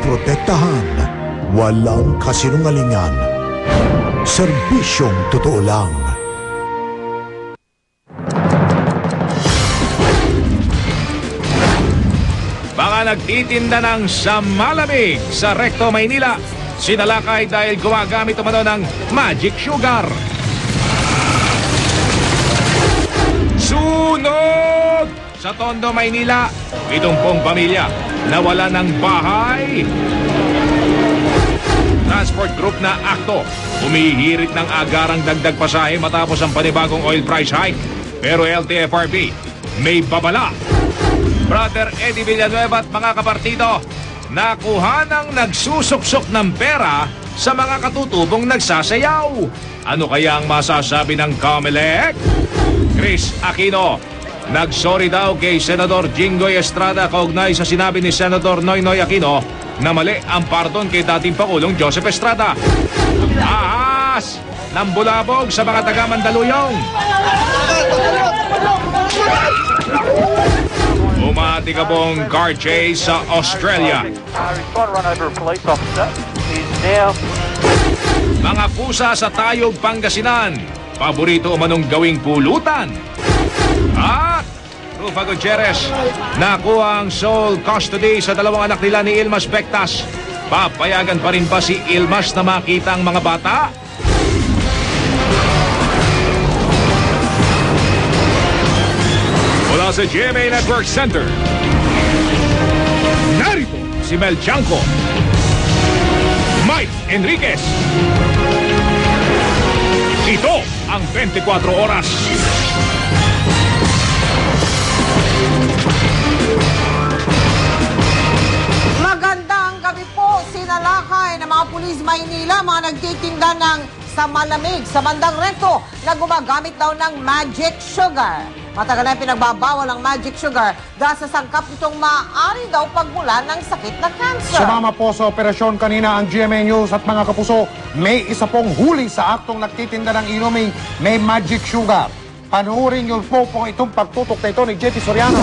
protektahan, walang kasinungalingan. Serbisyong totoo lang. Mga nagtitinda ng samalamig sa Recto, Maynila, sinalakay dahil gumagamit umano ng magic sugar. Sunog! Sa Tondo, Maynila, 70 pamilya nawala ng bahay. Transport group na Akto humihirit ng agarang dagdag pasahe matapos ang panibagong oil price hike. Pero LTFRB may babala. Brother Eddie Villanueva at mga kapartido, nakuha ng nagsusuksok ng pera sa mga katutubong nagsasayaw. Ano kaya ang masasabi ng COMELEC? Chris Aquino, nagsorry daw kay Senador Jinggoy Estrada kaugnay sa sinabi ni Senador Noynoy Aquino na mali ang pardon kay dating Pangulong Joseph Estrada. Ahas ng bulabog sa mga taga-Mandaluyong. Umatikabong car chase sa Australia. Mga pusa sa Tayog, Pangasinan, paborito umanong gawing pulutan. At Rufa Gutierrez, nakuha ang sole custody sa dalawang anak nila ni Ilmas Bectas. Papayagan pa rin ba si Ilmas na makita ang mga bata? Mula sa GMA Network Center, narito si Mel Chanco, Mike Enriquez. Ito ang 24 oras. Magandang gabi po, sinalakay ng mga pulis Maynila, mga nagtitinda ng sa malamig sa bandang Recto na gumagamit daw ng magic sugar. Matagal na pinagbabawal ang magic sugar dahil sa sangkap nitong maaari daw pagmula ng sakit na cancer. Sumama po sa operasyon kanina ang GMA News at mga kapuso, may isa pong huli sa aktong nagtitinda ng inuming may magic sugar. Panuorin niyo po itong pagtutok na ito ni JP Soriano.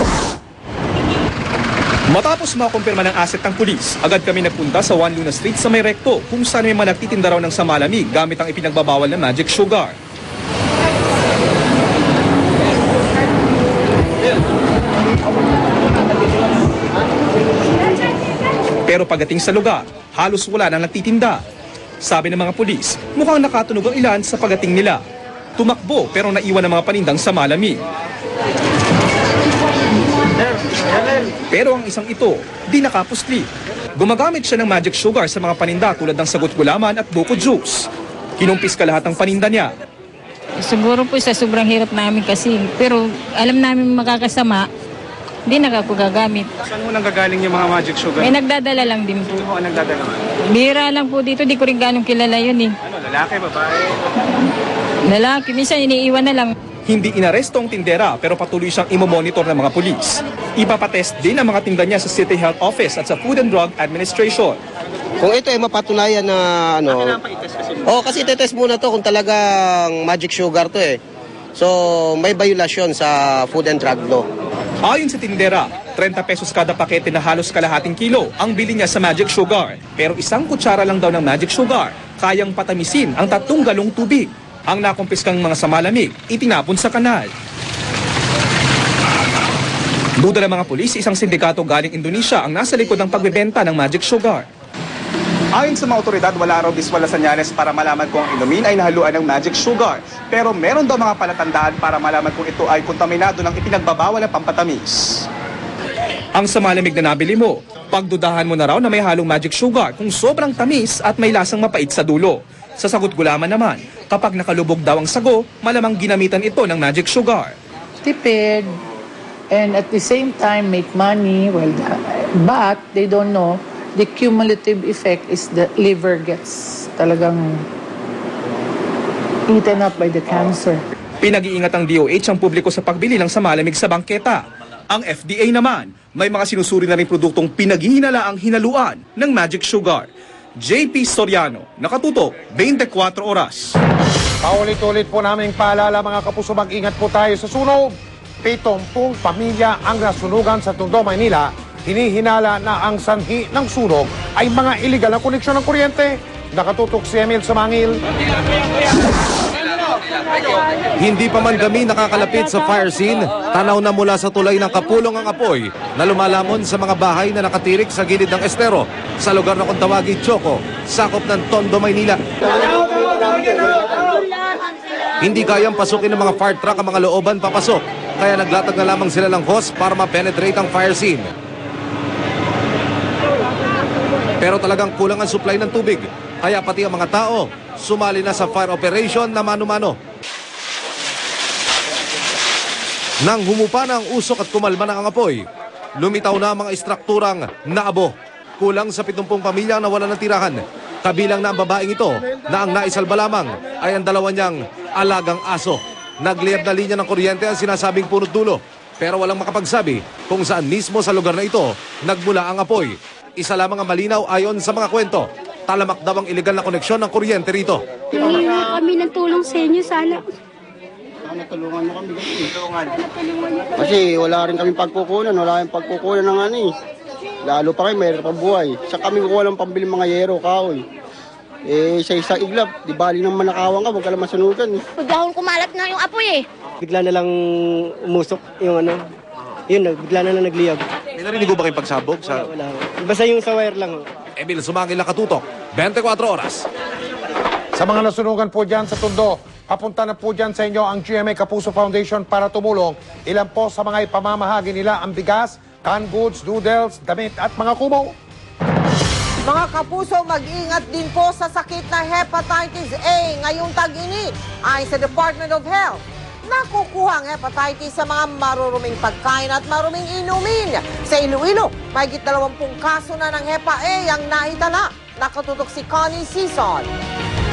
Matapos makumpirma ng asset ng pulis, agad kami nagpunta sa Juan Luna Street sa may Recto kung saan may mga nagtitinda raw ng samalamig gamit ang ipinagbabawal na magic sugar. Pero pagdating sa lugar, halos wala nang nagtitinda. Sabi ng mga pulis, mukhang nakatunog ang ilan sa pagdating nila. Tumakbo pero naiwan ang mga panindang samalamig. Pero ang isang ito, di nakapusli. Gumagamit siya ng magic sugar sa mga paninda tulad ng sagot gulaman at buko juice. Kinumpis ka lahat ng paninda niya. Siguro po sa sobrang hirap namin kasi, pero alam namin makakasama, di nakapagagamit. Saan mo nanggagaling yung mga magic sugar? May nagdadala lang din po. Ano ang nagdadala? Bira lang po dito, di ko rin ganong kilala yun eh. Ano, lalaki, babae? Lalaki, minsan iniiwan na lang. Hindi inaresto ang tindera pero patuloy siyang imomonitor ng mga pulis. Ipapatest din ang mga tinda niya sa City Health Office at sa Food and Drug Administration. Kung ito ay mapatunayan na ano... kasi itetest muna to kung talagang magic sugar to eh. So may violation sa Food and Drug Law. Ayon sa tindera, 30 pesos kada pakete na halos kalahating kilo ang bili niya sa magic sugar. Pero isang kutsara lang daw ng magic sugar, kayang patamisin ang 3 galong tubig. Ang nakumpiskang mga samalamig, itinapon sa kanal. Duda ng mga pulis, isang sindikato galing Indonesia ang nasa likod ng pagbebenta ng magic sugar. Ayon sa mga otoridad, wala raw biswal na senyales para malaman kung ang inumin ay nahaluan ng magic sugar. Pero meron daw mga palatandaan para malaman kung ito ay kontaminado ng ipinagbabawal na pampatamis. Ang samalamig na nabili mo, pagdudahan mo na raw na may halong magic sugar kung sobrang tamis at may lasang mapait sa dulo. Sa sagot gulaman naman, kapag nakalubog daw ang sago, malamang ginamitan ito ng magic sugar. Tipid and at the same time make money, but they don't know the cumulative effect is the liver gets talagang eaten up by the cancer. Pinag-iingat ang DOH ang publiko sa pagbili ng samalamig sa bangketa. Ang FDA naman, may mga sinusuri na rin produktong pinaghihinala ang hinaluan ng magic sugar. JP Soriano, nakatutok, 24 oras. Paulit-ulit po naming paalala mga kapuso, mag-ingat po tayo sa sunog. 70 pamilya ang nasunugan sa Tondo, Maynila hinihinala na ang sanhi ng sunog ay mga iligal na koneksyon ng kuryente. Nakatutok si Emil Sumangil. Hindi pa man kami nakakalapit sa fire scene, tanaw na mula sa tulay ng kapulong ang apoy na lumalamon sa mga bahay na nakatirik sa gilid ng estero sa lugar na kung tawagin Choco, sakop ng Tondo, Maynila. Hindi kayang pasukin ng mga fire truck ang mga looban papasok, kaya naglatag na lamang sila ng hose para ma-penetrate ang fire scene. Pero talagang kulang ang supply ng tubig, kaya pati ang mga tao sumali na sa fire operation na mano-mano. Nang humupa na ang usok at kumalma na ang apoy, lumitaw na ang mga istrukturang naabo. Kulang sa 70 pamilya ang nawalan ng tirahan. Kabilang na ang babaeng ito na ang naisalba lamang ay ang dalawa niyang alagang aso. Nagliyab na linya ng kuryente ang sinasabing punot dulo, pero walang makapagsabi kung saan mismo sa lugar na ito nagmula ang apoy. Isa lamang ang malinaw ayon sa mga kwento. Talamak daw ang iligal na koneksyon ng kuryente rito. Hindi kami ng tulong sa inyo, sana. Natulungan mo kami kasi wala rin kami pagkukunan, wala rin pagkukunan ng ano eh. Lalo pa kayo, mayroon pang buhay. Sa kami kukuha lang pambili mga yero, kahoy. Sa isang iglap, di bali nang manakawan ka, huwag ka lang masunugan eh. Pagdahon kumalat na yung apoy eh. Bigla na lang umusok yung ano, yun, bigla na lang nagliyab. May narinig ko ba kayong pagsabog? Wala. Basta yung sa wire lang. Emil Sumangil, nakatutok, 24 oras. Sa mga nasunugan po dyan sa Tondo, papunta na po dyan sa inyo ang GMA Kapuso Foundation para tumulong. Ilan po sa mga ipamamahagi nila ang bigas, canned goods, noodles, damit at mga kubo. Mga kapuso, mag-ingat din po sa sakit na hepatitis A ngayong tag-init. Ayon sa Department of Health, nakukuha ang hepatitis sa mga maruruming pagkain at maruming inumin. Sa Iloilo, mahigit 20 kaso na ng Hepa A ang naitala. Nakatutok si Connie Sison.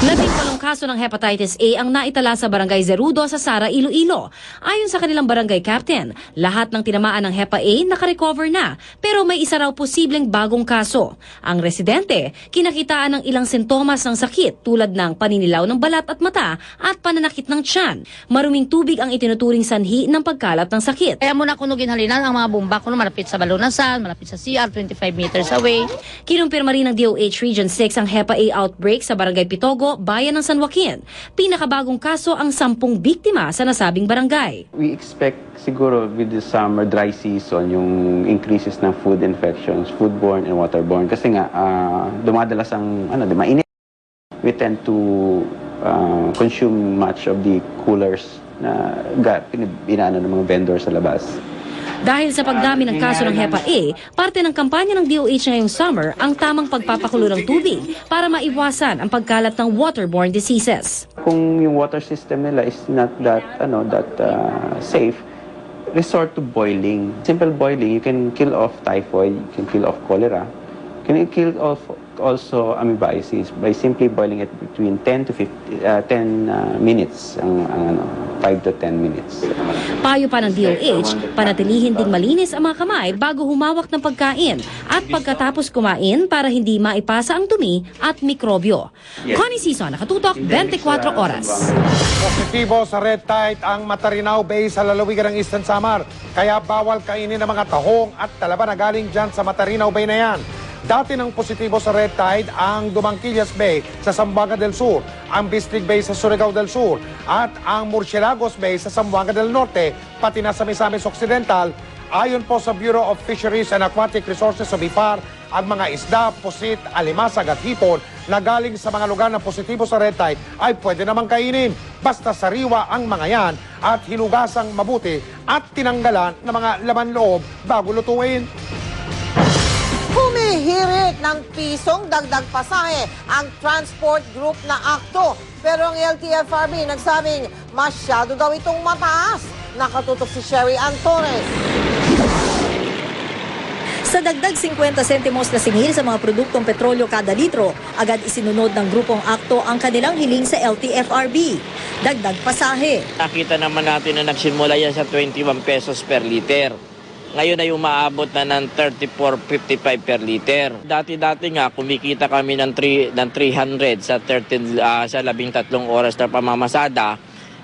18 kaso ng hepatitis A ang naitala sa Barangay Zerudo sa Sara, Iloilo. Ayon sa kanilang barangay captain, lahat ng tinamaan ng Hepa A nakarecover na, pero may isa raw posibleng bagong kaso. Ang residente, kinakitaan ng ilang sintomas ng sakit tulad ng paninilaw ng balat at mata at pananakit ng tiyan. Maruming tubig ang itinuturing sanhi ng pagkalat ng sakit. Kaya muna kunugin halinan ang mga bomba kuno malapit sa balunasan, malapit sa CR, 25 meters away. Kinumpirma rin ng DOH Region 6 ang Hepa A outbreak sa Barangay Pitogo, Bayan ng San Joaquin. Pinakabagong kaso ang 10 biktima sa nasabing barangay. We expect siguro with the summer dry season yung increases ng food infections, foodborne and waterborne. Kasi nga dumadalas ang mainit. We tend to consume much of the coolers na inaano ng mga vendors sa labas. Dahil sa pagdami ng kaso ng Hepa A, parte ng kampanya ng DOH ngayong summer ang tamang pagpapakulo ng tubig para maiwasan ang pagkalat ng waterborne diseases. Kung yung water system nila is not that safe, resort to boiling. Simple boiling, you can kill off typhoid, you can kill off cholera. You can kill off also amoebiasis by simply boiling it between 10 minutes, 5 to 10 minutes. Payo pa ng DOH, panatilihin ding malinis ang mga kamay bago humawak ng pagkain at pagkatapos kumain para hindi maipasa ang dumi at mikrobyo. Connie Sison, nakatutok, 24 oras. Positibo sa red tide ang Matarinaw Bay sa lalawigan ng Eastern Samar. Kaya bawal kainin ng mga tahong at talaba na galing dyan sa Matarinaw Bay na yan. Dati nang positibo sa red tide ang Dumangquillas Bay sa Zamboanga del Sur, ang Bislig Bay sa Surigao del Sur, at ang Murciélagos Bay sa Zamboanga del Norte, pati na sa Misamis Occidental. Ayon po sa Bureau of Fisheries and Aquatic Resources o BIFAR, ang mga isda, pusit, alimasag at hipon na galing sa mga lugar na positibo sa red tide ay pwede namang kainin. Basta sariwa ang mga yan at hinugasang mabuti at tinanggalan ng mga laman loob bago lutuin. Humihirit ng pisong dagdag pasahe ang transport group na AKTO. Pero ang LTFRB nagsabing masyado daw itong mataas. Nakatutok si Sherry Ann Torres. Sa dagdag 50 sentimos na singil sa mga produktong petrolyo kada litro, agad isinunod ng grupong AKTO ang kanilang hiling sa LTFRB. Dagdag pasahe. Nakita naman natin na nagsimula yan sa 21 pesos per liter. Ngayon ay umaabot na ng 34.55 per liter. Dati-dati nga kumikita kami ng 300 sa 13 sa 13 oras na pamamasada.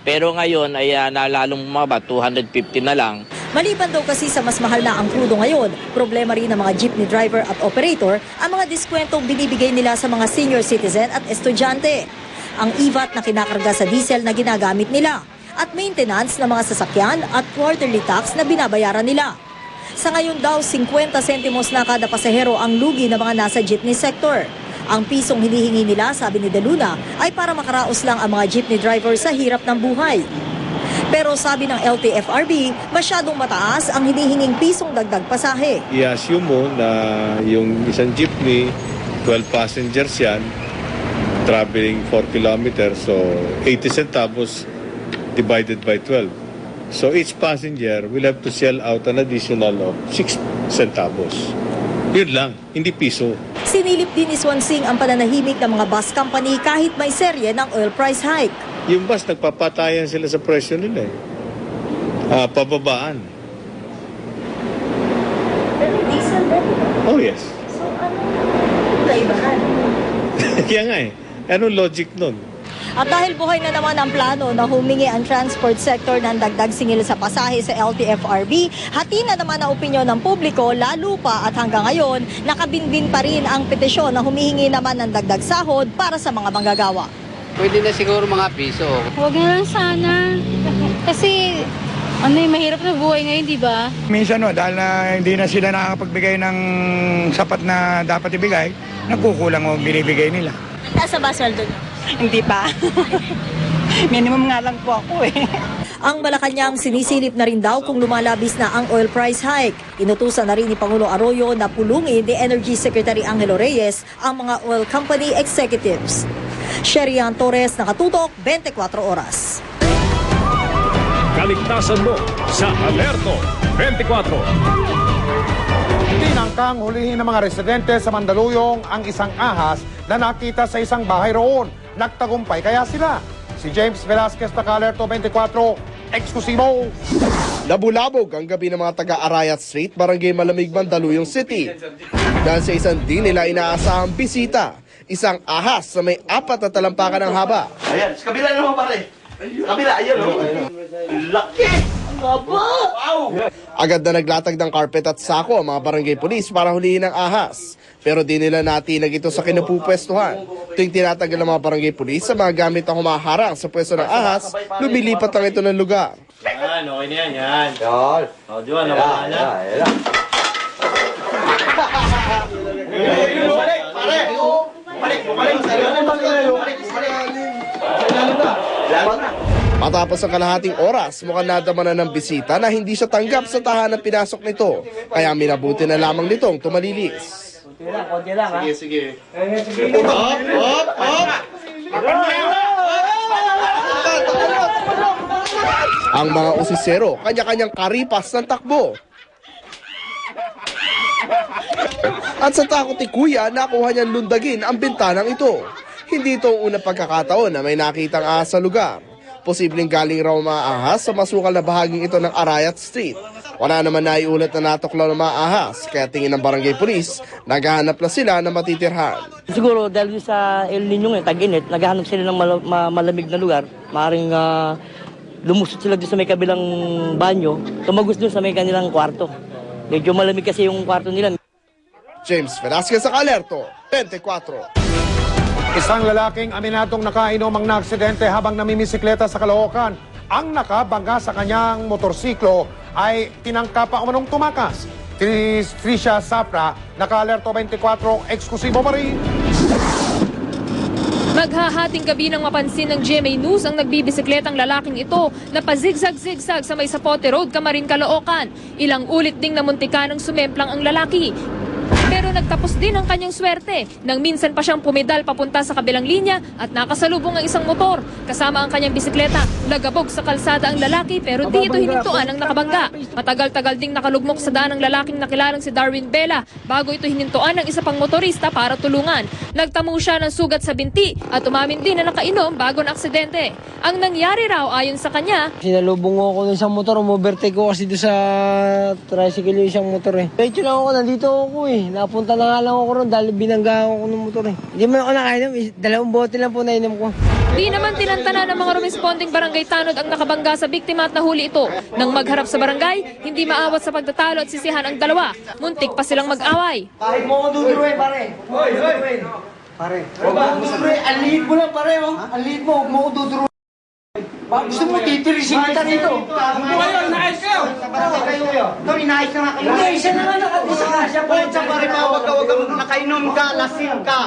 Pero ngayon ay nalalong bumaba, 250 na lang. Maliban daw kasi sa mas mahal na ang krudo ngayon, problema rin ng mga jeepney driver at operator ang mga diskwentong binibigay nila sa mga senior citizen at estudyante. Ang EVAT na kinakarga sa diesel na ginagamit nila at maintenance ng mga sasakyan at quarterly tax na binabayaran nila. Sa ngayon daw, 50 sentimos na kada pasahero ang lugi ng mga nasa jeepney sector. Ang pisong hinihingi nila, sabi ni De Luna, ay para makaraos lang ang mga jeepney driver sa hirap ng buhay. Pero sabi ng LTFRB, masyadong mataas ang hinihinging pisong dagdag pasahe. I-assume mo na yung isang jeepney, 12 passengers yan, traveling 4 kilometers, so 80 centavos divided by 12. So each passenger will have to sell out an additional of 6 centavos. Yun lang, hindi piso. Sinilip din ni Swansing ang pananahimik ng mga bus company kahit may serye ng oil price hike. Yung bus, nagpapatayan sila sa presyo nila eh. Pababaan. Pero diesel din. Oh yes. So ano kaibahan? Kaya nga eh. Anong logic nun? At dahil buhay na naman ang plano na humingi ang transport sector ng dagdag singil sa pasahe sa LTFRB, hati na naman ang opinyon ng publiko, lalo pa at hanggang ngayon, nakabinbin pa rin ang petisyon na humihingi naman ng dagdag sahod para sa mga manggagawa. Pwede na siguro mga piso. Huwag na lang sana. Kasi mahirap na buhay ngayon, di ba? Minsan dahil na hindi na sila nakakapagbigay ng sapat na dapat ibigay, nagkukulang o binibigay nila. Nasa ba sweldo niyo? Hindi pa. Minimum nga lang po ako eh. Ang Malacanang sinisilip na rin daw kung lumalabis na ang oil price hike. Inutusan na rin ni Pangulong Arroyo na pulungin ni Energy Secretary Angelo Reyes ang mga oil company executives. Sherian Torres, nakatutok, 24 oras. Kaligtasan mo sa Alerto 24. Tinangkang hulihin ng mga residente sa Mandaluyong ang isang ahas na nakita sa isang bahay roon. Nagtagumpay kaya sila. Si James Velasquez na Alerto 24, eksklusibo. Labulabog ang gabi ng mga taga-Arayat Street, Barangay Malamig, Mandaluyong City. Dahil sa isang di nila inaasahang bisita, isang ahas na may 4 na talampakan ng haba. Ayan, sa kabila naman pare. Kabila, ayan o. Laki! Ang haba! Wow! Agad na naglatag ng carpet at sako ang mga barangay police para hulihin ang ahas. Pero di nila natinag ito sa kinapupwestuhan. Tuwing tinatagal ng mga barangay police sa mga gamit na humaharang sa pwesto ng ahas, lumilipat lang ito ng lugar. Yan, okay na yan, yan. Yan. O, di ba, nawala na. Bumalik, pare! Bumalik, bumalik! Matapos ang kalahating oras, mukhang nadama na ng bisita na hindi siya tanggap sa tahanan pinasok nito. Kaya minabuti na lamang nitong tumalilis. Konti lang, ha? Sige, sige. Ang mga usisero, kanya-kanyang karipas ng takbo. At sa takot ni Kuya, nakuha niyang lundagin ang bintanang ito. Hindi ito ang unang pagkakataon na may nakitang ahas sa lugar. Posibleng galing raw mga ahas sa masukal na bahaging ito ng Arayat Street. Wala naman naiulat na natuklaw ng mga ahas, kaya tingin ng barangay police, naghahanap na sila na matitirhan. Siguro dahil sa El Nino tag-init, naghahanap sila ng malamig na lugar. Maaaring lumusot sila doon sa may kabilang banyo, tumagos doon sa may kanilang kwarto. Medyo malamig kasi yung kwarto nila. James Velasquez sa Alerto, 24. Isang lalaking aminatong nakainom ang naaksidente habang namimisikleta sa Caloocan. Ang nakabangga sa kanyang motorsiklo ay tinangka pa umanong tumakas. Tricia Safra, Alerto 24, eksklusibo pa rin. Maghahating gabi nang mapansin ng GMA News ang nagbibisikletang lalaking ito na pazigzag-zigzag sa may Sapote Road, Camarin, Caloocan. Ilang ulit ding namuntikan ng sumemplang ang lalaki. Pero nagtapos din ang kanyang swerte nang minsan pa siyang pumedal papunta sa kabilang linya at nakasalubong ang isang motor. Kasama ang kanyang bisikleta, nagabog sa kalsada ang lalaki pero di ito hinintuan ang nakabangga. Matagal-tagal ding nakalugmok sa daan ng lalaking nakilalang si Darwin Bella bago ito hinintuan ng isa pang motorista para tulungan. Nagtamo siya ng sugat sa binti at umamin din na nakainom bago na aksidente. Ang nangyari raw ayon sa kanya, sinalubong ako ng isang motor, umovertake ko kasi doon sa tricycle yung isang motor eh. Medyo lang ako, nandito ako eh. Napunta Pumunta na nga lang ako ron dahil binangga ako ng motor eh. Hindi mo ako nakainom, 2 bote lang po nainom ko. Di naman tinantana ng mga responding barangay tanod ang nakabangga sa biktima at nahuli ito. Nang magharap sa barangay, hindi maawat sa pagtatalo at sisihan ang dalawa. Muntik pa silang mag-away. Kahit mo ako duduruin, pare. Hoy! Pare, huwag mo ako duduruin. Ang liit mo lang, pare, oh. Ang liit mo, huwag mo ako duduruin. Gusto mo, titirisin kita dito. Kung kayo, inaayos kayo. Ito, inaayos na nga kayo. Hindi, isa na nga nakabisa ka. Siya po, sa pare pa, huwag ka nakainom ka, lasing ka.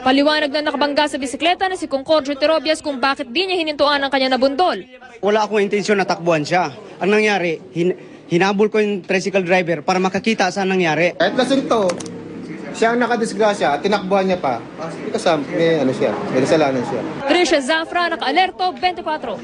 Paliwanag na nakabangga sa bisikleta na si Concordio Terobias kung bakit di niya hinintuan ang kanya nabundol. Wala akong intensyon na takbuhan siya. Ang nangyari, hinabol ko yung tricycle driver para makakita saan nangyari. Kahit lasing to, siya ang nakadisgrasya at tinakbuhan niya pa. Kasama, may kasalanan siya. Trisha Zafra, naka-alerto, 24.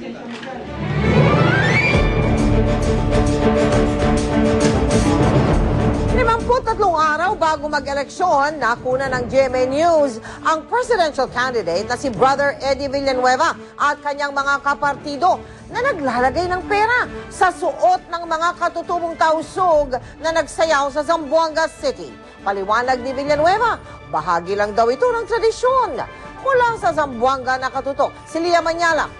53 araw bago mag-eleksyon, nakuna ng GMA News ang presidential candidate na si Brother Eddie Villanueva at kanyang mga kapartido na naglalagay ng pera sa suot ng mga katutubong tausog na nagsayaw sa Zamboanga City. Paliwanag ni Villanueva, bahagi lang daw ito ng tradisyon. Mula sa Zamboanga nakatutok, si Lia Manyala.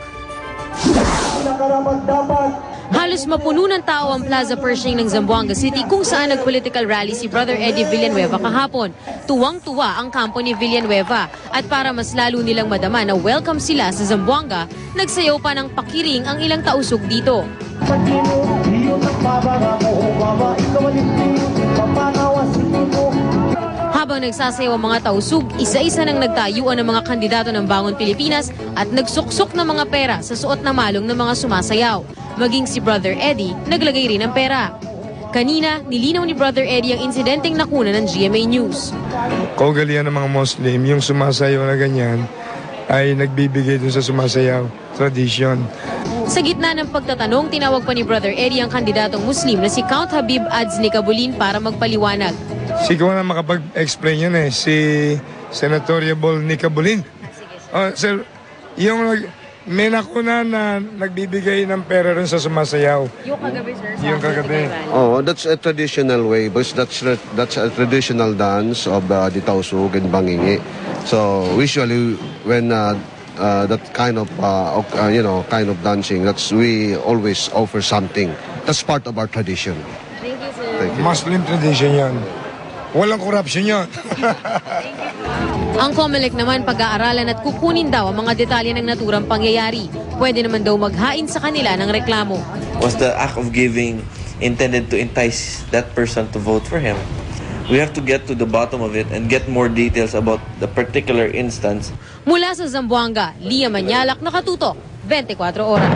Halos mapuno ng tao ang Plaza Pershing ng Zamboanga City kung saan nag-political rally si Brother Eddie Villanueva kahapon. Tuwang-tuwa ang kampo ni Villanueva at para mas lalo nilang madama na welcome sila sa Zamboanga, nagsayaw pa ng pakiring ang ilang tausog dito. Habang nagsasayaw ang mga tausug, isa-isa nang nagtayuan ng mga kandidato ng Bangon Pilipinas at nagsuksok ng mga pera sa suot na malong ng mga sumasayaw. Maging si Brother Eddie, naglagay rin ng pera. Kanina, nilinaw ni Brother Eddie ang insidenteng nakuna ng GMA News. Kaugalian ng mga Muslim, yung sumasayaw na ganyan, ay nagbibigay dun sa sumasayaw. Tradition. Sa gitna ng pagtatanong, tinawag pa ni Brother Eddie ang kandidatong Muslim na si Count Habib Ads Nicabulin para magpaliwanag. Siguro na makapag-explain yun si Senatoriable Nicabulin. Sir, yung may nakuna na nagbibigay ng pera rin sa sumasayaw. Yung kagabi, sir. Yung kagabi. Oh, that's a traditional way, because that's a traditional dance of the tausug and bangingi. So usually when that kind of kind of dancing, we always offer something. That's part of our tradition. Thank you, sir. Muslim tradition yan. Walang corruption yan. Ang COMELEC naman pag-aaralan at kukunin daw ang mga detalye ng naturang pangyayari. Pwede naman daw maghain sa kanila ng reklamo. Was the act of giving intended to entice that person to vote for him? We have to get to the bottom of it and get more details about the particular instance. Mula sa Zamboanga, Lia Manyalak, nakatutok, 24 oras.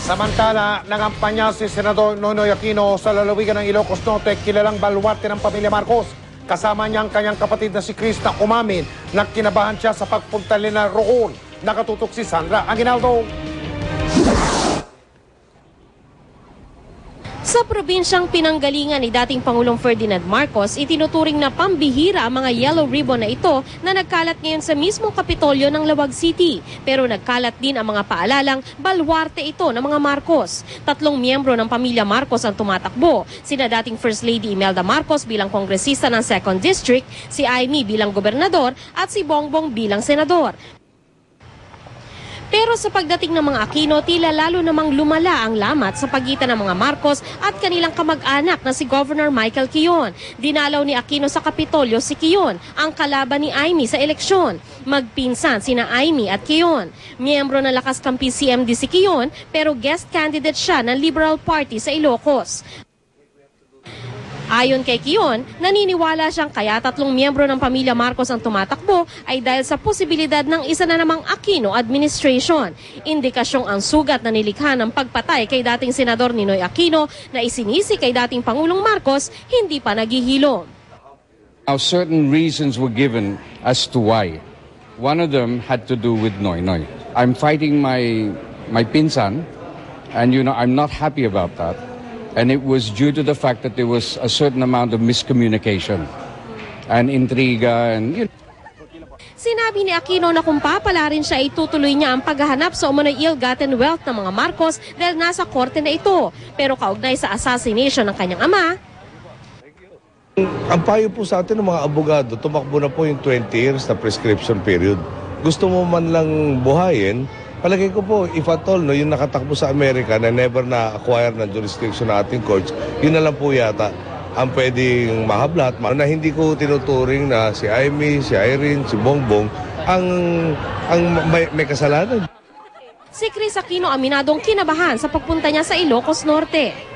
Samantala, nangampanya si Senador Nonoy Aquino sa lalawigan ng Ilocos Norte, kilalang baluarte ng pamilya Marcos. Kasama niya ang kanyang kapatid na si Krista umamin na kinabahan siya sa pagpunta nila roon. Nakatutok si Sandra Aguinaldo. Sa probinsyang pinanggalingan ni dating Pangulong Ferdinand Marcos, itinuturing na pambihira ang mga yellow ribbon na ito na nagkalat ngayon sa mismong Kapitolyo ng Lawag City. Pero nagkalat din ang mga paalalang balwarte ito ng mga Marcos. 3 miyembro ng pamilya Marcos ang tumatakbo. Sina dating First Lady Imelda Marcos bilang kongresista ng 2nd District, si Amy bilang gobernador at si Bongbong bilang senador. Pero sa pagdating ng mga Aquino, tila lalo namang lumala ang lamat sa pagitan ng mga Marcos at kanilang kamag-anak na si Governor Michael Quezon. Dinalaw ni Aquino sa Kapitolyo si Quezon, ang kalaban ni Amy sa eleksyon. Magpinsan sina Amy at Quezon. Miyembro ng Lakas Kampi CMD si Quezon, pero guest candidate siya ng Liberal Party sa Ilocos. Ayon kay Quezon, naniniwala siyang kaya 3 miyembro ng pamilya Marcos ang tumatakbo ay dahil sa posibilidad ng isa na namang Aquino administration. Indikasyong ang sugat na nilikha ng pagpatay kay dating Senador Ninoy Aquino na isinisi kay dating Pangulong Marcos hindi pa naghihilom. Now, certain reasons were given as to why. One of them had to do with Noynoy. I'm fighting my pinsan, and I'm not happy about that. And it was due to the fact that there was a certain amount of miscommunication and intriga and Sinabi ni Aquino na kung papalarin siya, itutuloy niya ang paghahanap sa umano'y ill-gotten wealth ng mga Marcos dahil nasa korte na ito. Pero kaugnay sa assassination ng kanyang ama, Ang payo po sa atin ng mga abogado, tumakbo na po yung 20 years na prescription period. Gusto mo man lang buhayin, palagay ko po, if at all, no, yung nakatakbo sa Amerika na never na-acquire ng jurisdiction ng ating courts, yun na lang po yata ang pwedeng mahablat. Na hindi ko tinuturing na si Amy, si Irene, si Bongbong ang may kasalanan. Si Chris Aquino aminadong kinabahan sa pagpunta niya sa Ilocos Norte.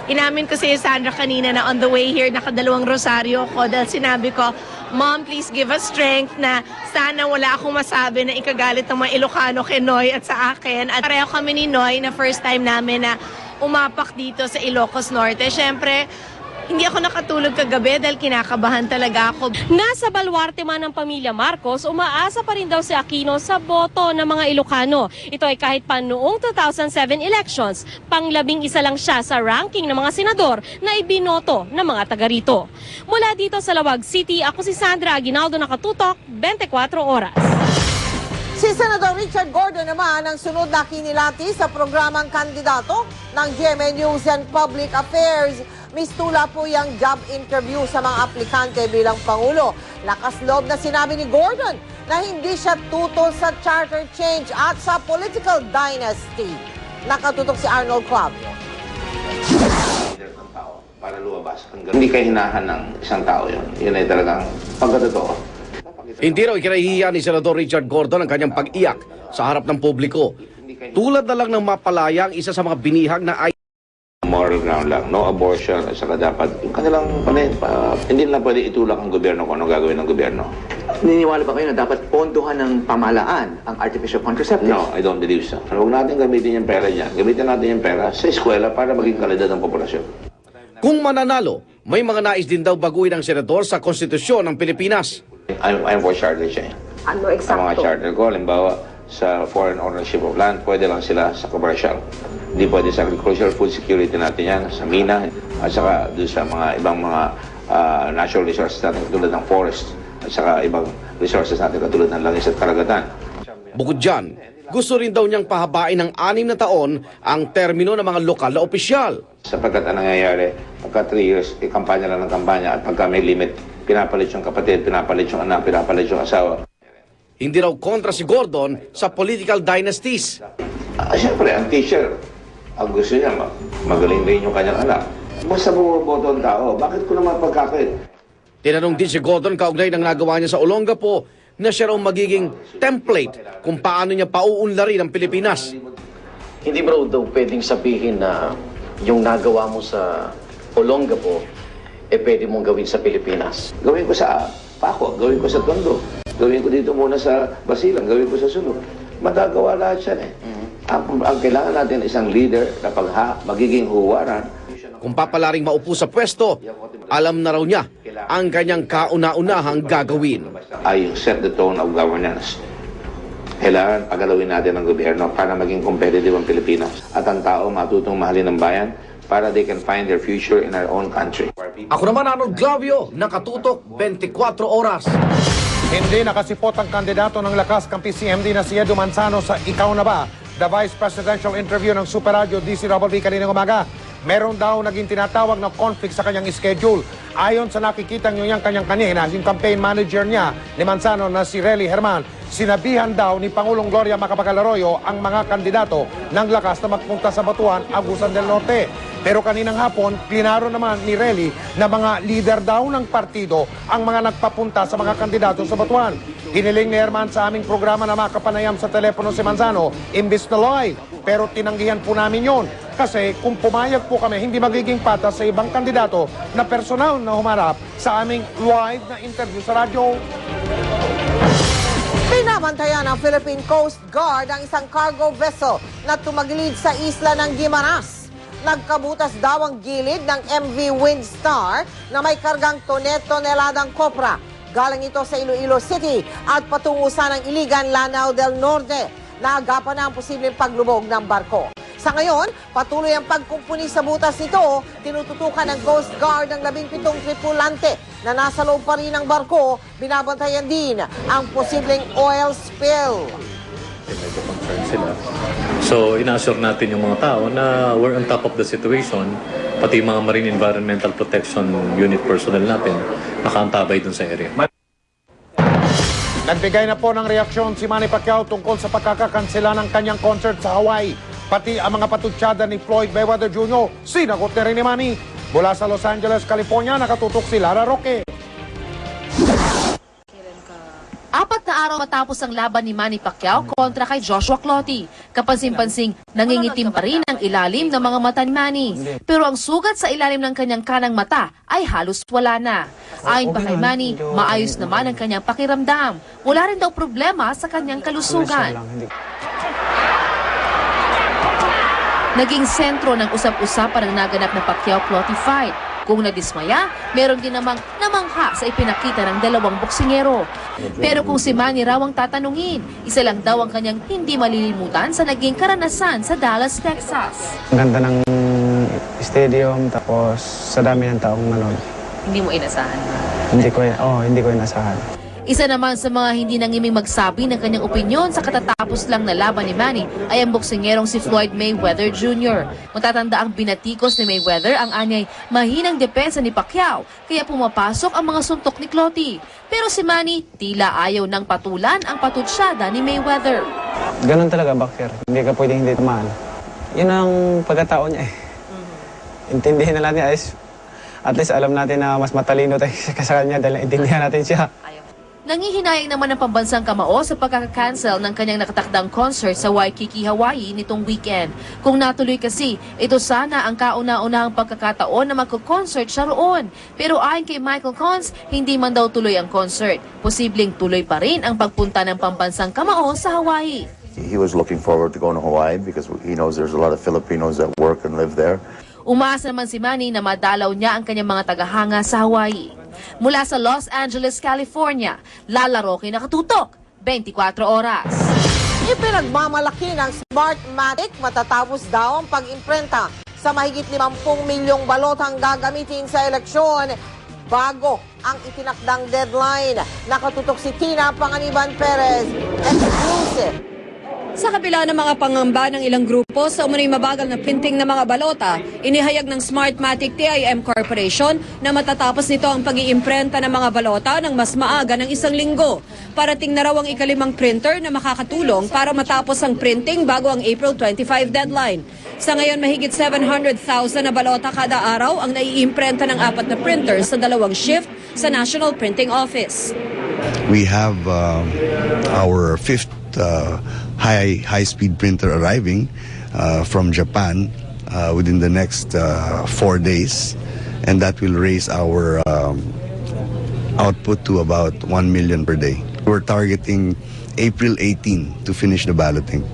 Inamin ko si Sandra kanina na on the way here, nakadalawang rosaryo ko dahil sinabi ko, Mom, please give us strength na sana wala akong masabi na ikagalit ng mga Ilocano kay Noy at sa akin. At pareho kami ni Noy na first time namin na umapak dito sa Ilocos Norte. Siyempre, hindi ako nakatulog kagabi dahil kinakabahan talaga ako. Nasa baluarte man ng pamilya Marcos, umaasa pa rin daw si Aquino sa boto ng mga Ilocano. Ito ay kahit pa noong 2007 elections, pang-11 lang siya sa ranking ng mga senador na ibinoto ng mga taga rito. Mula dito sa Lawag City, ako si Sandra Aguinaldo, nakatutok, 24 oras. Si Senator Richard Gordon naman ang sunod na kinilati sa programang kandidato ng GMA News and Public Affairs. Mistula po yung job interview sa mga aplikante bilang Pangulo. Lakas loob na sinabi ni Gordon na hindi siya tutol sa charter change at sa political dynasty. Nakatutok si Arnold Clavio. Para lumabas. Hindi kayo hinahan ng isang tao yun. Yun ay talagang pagkatotoo. Hindi raw ikinahihiya ni Senador Richard Gordon ang kanyang pag-iyak sa harap ng publiko. Tulad na lang ng mapalaya ang isa sa mga binihag na ay Moral ground lang. No abortion. At saka dapat yung kanilang hindi na pwede itulak ang gobyerno kung ano gagawin ng gobyerno. Niniwala ba kayo na dapat pondohan ng pamahalaan ang artificial contraceptives? No, I don't believe so. Huwag natin gamitin yung pera dyan. Gamitin natin yung pera sa eskwela para maging kalidad ng populasyon. kung mananalo, may mga nais din daw baguhin ng senador sa konstitusyon ng Pilipinas. I'm for charter change. Ano Ang mga eksakto? charter ko, halimbawa, sa foreign ownership of land, pwede lang sila sa commercial. Hindi pwede sa agricultural, food security natin yan, sa mina, at saka doon sa mga ibang mga natural resources natin katulad ng forest, at saka ibang resources natin katulad ng langis at karagatan. Bukod dyan, gusto rin daw niyang pahabain ng 6 na taon ang termino ng mga lokal na opisyal. Sapagkat ang nangyayari, pagka 3 years, kampanya lang ng kampanya, at pagka may limit, pinapalit yung kapatid, pinapalit yung anak, pinapalit yung asawa. Hindi raw kontra si Gordon sa political dynasties. Siyempre, ang teacher, ang gusto niya, magaling rin yung kanyang anak. Basta bumoboto ang tao, bakit ko naman pagkakit? Tinanong din si Gordon kaugnay ng nagawa niya sa Olongapo na siya raw magiging template kung paano niya pauunlarin ang Pilipinas. Hindi bro daw pwedeng sabihin na yung nagawa mo sa Olongapo, pwede mong gawin sa Pilipinas. Gawin ko sa Paco, gawin ko sa Tondo, gawin ko dito muna sa Basilan, gawin ko sa Sunod. Magagawa lahat yan eh. Ang kailangan natin isang leader na magiging huwaran. Kung papalaring maupo sa pwesto, alam na raw niya ang kanyang kauna-unahang gagawin. I set the tone of governance. Kailangan pagalawin natin ang gobyerno para maging competitive ang Pilipinas. At ang tao matutong mahalin ng bayan para they can find their future in our own country. Ako naman, Arnold Clavio, nakatutok 24 oras. Hindi nakasipot ang kandidato ng lakas kampi CMD na si Edu Manzano sa Ikaw Na Ba? The Vice Presidential Interview ng Super Radio DCRB kaninang umaga. Meron daw naging tinatawag na conflict sa kanyang schedule. Ayon sa nakikita nyo yung kanyang kanina, yung campaign manager niya ni Manzano na si Relly Herman, sinabihan daw ni Pangulong Gloria Macapagal Arroyo ang mga kandidato ng lakas na magpunta sa Batuan, Agusan del Norte. Pero kaninang hapon, klinaro naman ni Relly na mga leader daw ng partido ang mga nagpapunta sa mga kandidato sa Batuan. Hiniling ni Herman sa aming programa na makapanayam sa telepono si Manzano, imbis na live. Pero tinanggihan po namin yon. Kasi kung pumayag po kami, hindi magiging patas sa ibang kandidato na personal na humarap sa aming live na interview sa radyo. Pinamantayan ng Philippine Coast Guard ang isang cargo vessel na tumagilid sa isla ng Guimaras. Nagkabutas daw ang gilid ng MV Windstar na may kargang toneladang kopra. Galing ito sa Iloilo City at patungo sa ng Iligan, Lanao del Norte. Naagapan na ang posibleng paglubog ng barko. Sa ngayon, patuloy ang pagkumpuni sa butas nito. Tinututukan ng Coast Guard ang 17 tripulante na nasa loob pa rin ng barko. Binabantayan din ang posibleng oil spill. Medyo concerned sila. So, inassure natin yung mga tao na we're on top of the situation pati yung mga Marine Environmental Protection Unit personnel natin nakaantabay dun sa area. Nagbigay na po ng reaksyon si Manny Pacquiao tungkol sa pagkakakansela ng kanyang concert sa Hawaii. Pati ang mga patutsada ni Floyd Mayweather Jr. sinagot na rin ni Manny. Mula sa Los Angeles, California, nakatutok si Lara Roque. 4 na araw matapos ang laban ni Manny Pacquiao kontra kay Joshua Clottey. Kapansin-pansing, nangingitim pa rin ang ilalim ng mga mata ni Manny. Pero ang sugat sa ilalim ng kanyang kanang mata ay halos wala na. Ayon pa kay Manny, maayos naman ang kanyang pakiramdam. Wala rin daw problema sa kanyang kalusugan. Naging sentro ng usap-usapan ang naganap na Pacquiao-Clottey fight. Kung nadismaya, meron din namang namangha sa ipinakita ng dalawang boksingero. Pero kung si Manny raw ang tatanungin, isa lang daw ang kanyang hindi malilimutan sa naging karanasan sa Dallas, Texas. Ang ganda ng stadium, tapos sa dami ng taong manood. Hindi mo inasahan? Hindi ko inasahan. Isa naman sa mga hindi nangiming magsabi ng kanyang opinyon sa katatapos lang na laban ni Manny ay ang boksingerong si Floyd Mayweather Jr. Matatanda ang binatikos ni Mayweather ang anyay mahinang depensa ni Pacquiao kaya pumapasok ang mga suntok ni Clottey. Pero si Manny tila ayaw nang patulan ang patutsyada ni Mayweather. Ganun talaga, boxer. Hindi ka pwedeng hindi tumaan. Yun ang pagkatao niya eh. Intindihin na natin at least alam natin na mas matalino tayo sa kanya dahil intindihan natin siya. Nangihinayang naman ang pambansang kamao sa pagkakancel ng kanyang nakatakdang concert sa Waikiki, Hawaii nitong weekend. Kung natuloy kasi, ito sana ang kauna-unahang pagkakataon na magko-concert siya roon. Pero ayon kay Michael Cons, hindi man daw tuloy ang concert. Posibleng tuloy pa rin ang pagpunta ng pambansang kamao sa Hawaii. He was looking forward to going to Hawaii because he knows there's a lot of Filipinos that work and live there. Umaasa naman si Manny na madalaw niya ang kanyang mga tagahanga sa Hawaii. Mula sa Los Angeles, California, Lala Roque, nakatutok, 24 oras. Ipinagmamalaki ng Smartmatic matatapos daw ang pag-imprenta sa mahigit 50 milyong balotang gagamitin sa eleksyon bago ang itinakdang deadline. Nakatutok si Tina Panganiban Perez, exclusive. Sa kabila ng mga pangamba ng ilang grupo sa umano'y mabagal na printing ng mga balota, inihayag ng Smartmatic TIM Corporation na matatapos nito ang pag-iimprenta ng mga balota ng mas maaga ng 1 linggo. Parating na raw ang ikalimang printer na makakatulong para matapos ang printing bago ang April 25 deadline. Sa ngayon, mahigit 700,000 na balota kada araw ang naiimprenta ng 4 na printers sa 2 shift sa National Printing Office. We have our 5th high-speed printer arriving from Japan within the next 4 days, and that will raise our output to about 1 million per day. We're targeting April 18 to finish the balloting.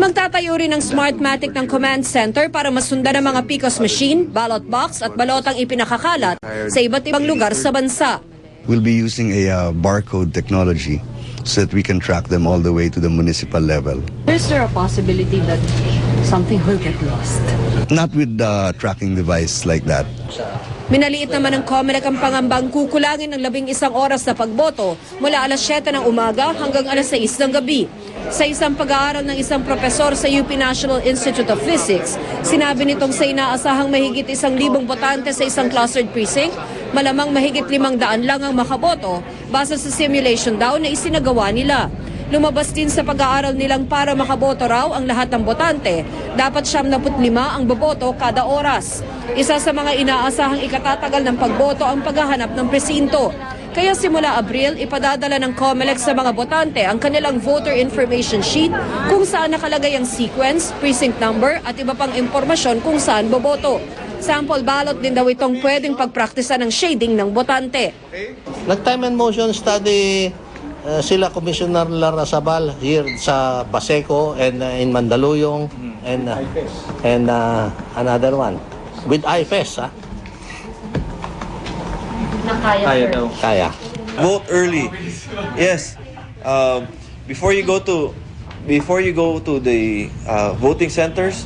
Magtatayo rin ng Smartmatic ng command center para masundan ang mga PCOS machine, ballot box at balotang ipinakakalat sa iba't ibang lugar sa bansa. We'll be using a barcode technology so that we can track them all the way to the municipal level. Is there a possibility that something will get lost? Not with the tracking device like that. Minaliit naman ng COMELEC ang pangambang kukulangin ng 11 oras na pagboto mula alas 7 ng umaga hanggang alas 6 ng gabi. Sa isang pag-aaral ng isang propesor sa UP National Institute of Physics, sinabi nitong sa inaasahang mahigit 1,000 botante sa isang clustered precinct, malamang mahigit 500 lang ang makaboto base sa simulation daw na isinagawa nila. Lumabas din sa pag-aaral nilang para makaboto raw ang lahat ng botante, dapat 75 ang boboto kada oras. Isa sa mga inaasahang ikatatagal ng pagboto ang paghahanap ng presinto. Kaya simula Abril, ipadadala ng COMELEC sa mga botante ang kanilang voter information sheet kung saan nakalagay ang sequence, precinct number at iba pang impormasyon kung saan boboto. Sample ballot din daw itong pwedeng pagpraktisa ng shading ng botante. Nag-time and motion study sila Commissioner Lara Sabal here sa Baseco and in Mandaluyong and another one with IFES. Kaya. Vote early. Yes. Before you go to the voting centers,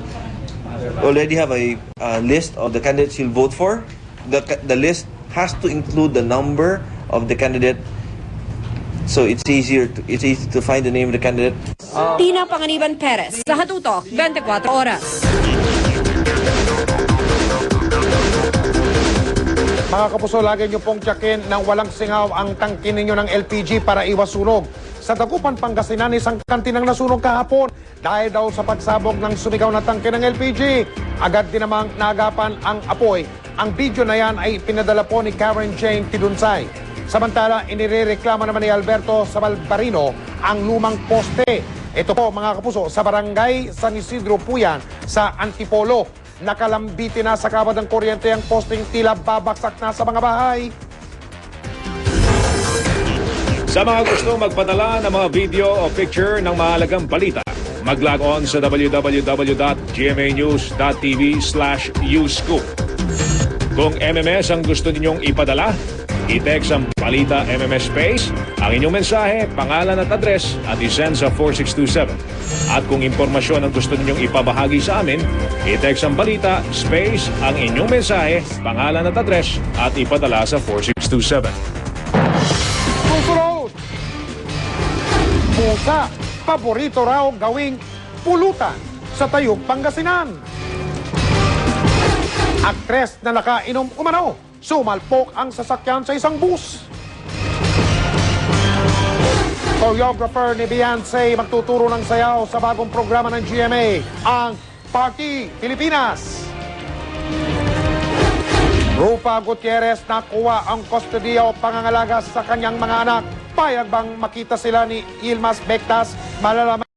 already have a list of the candidates you'll vote for. The list has to include the number of the candidate, so it's easy to find the name of the candidate. Tina Panganiban Perez, sa Hatutok, 24 oras. Mga kapuso, lagi nyo pong tiyakin na walang singaw ang tangkin ninyo ng LPG para iwas sunog. Sa Dagupan, Pangasinan, isang kantinang nasunog kahapon dahil daw sa pagsabog ng sumigaw na tangke ng LPG. Agad din namang naagapan ang apoy. Ang video na yan ay pinadala po ni Karen Jane Tidunsay. Samantala, inirereklamo naman ni Alberto Sabalbarino ang lumang poste. Ito po mga kapuso, sa barangay San Isidro po yan, sa Antipolo. Nakalambiti na sa kabad ng kuryente ang posting tila babaksak na sa mga bahay. Sa mga gusto magpadala ng mga video o picture ng mahalagang balita, mag-log on sa www.gmanews.tv/uscoop. Kung MMS ang gusto ninyong ipadala, i-text ang balita MMS space, ang inyong mensahe, pangalan at address at i-send sa 4627. At kung impormasyon ang gusto ninyong ipabahagi sa amin, i-text ang balita space, ang inyong mensahe, pangalan at address at ipadala sa 4627. Susunod! Pusa, paborito raw gawing pulutan sa Tayug, Pangasinan. Aktres na nakainom umano, sumalpok ang sasakyan sa isang bus. Choreographer ni Beyonce magtuturo ng sayaw sa bagong programa ng GMA, ang Party Pilipinas. Rupa Gutierrez nakuha ang kustodiya o pangangalaga sa kanyang mga anak. Payag bang makita sila ni Ilmas Bectas? Malalaman.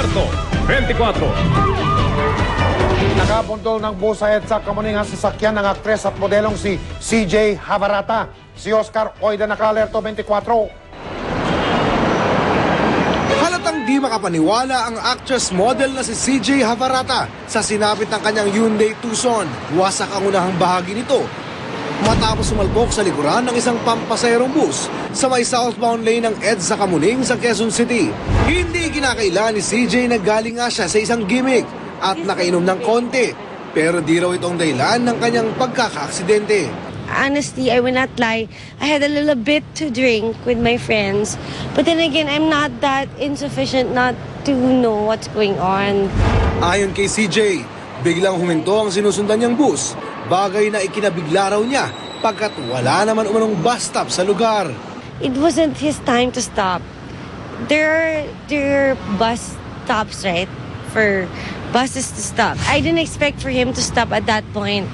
24. Nakabundol ng busayat sa kamuningang sasakyan ng aktres at modelong si CJ Habarata. Si Oscar Oida nakalerto 24. Halatang di makapaniwala ang actress model na si CJ Habarata sa sinapit ng kanyang Hyundai Tucson. Wasak ang unahang bahagi nito matapos sumalpok sa likuran ng isang pampasayrong bus sa may southbound lane ng EDSA Kamuning sa Quezon City. Hindi kinakaila ni CJ na galing nga siya sa isang gimmick at nakainom ng konti, pero di raw itong dahilan ng kanyang pagkakaaksidente. Honestly, I will not lie. I had a little bit to drink with my friends. But then again, I'm not that insufficient not to know what's going on. Ayon kay CJ, biglang huminto ang sinusundan niyang bus. Bagay na ikinabigla raw niya pagkat wala naman umanong bus stop sa lugar. It wasn't his time to stop. There are bus stops, right? For buses to stop. I didn't expect for him to stop at that point.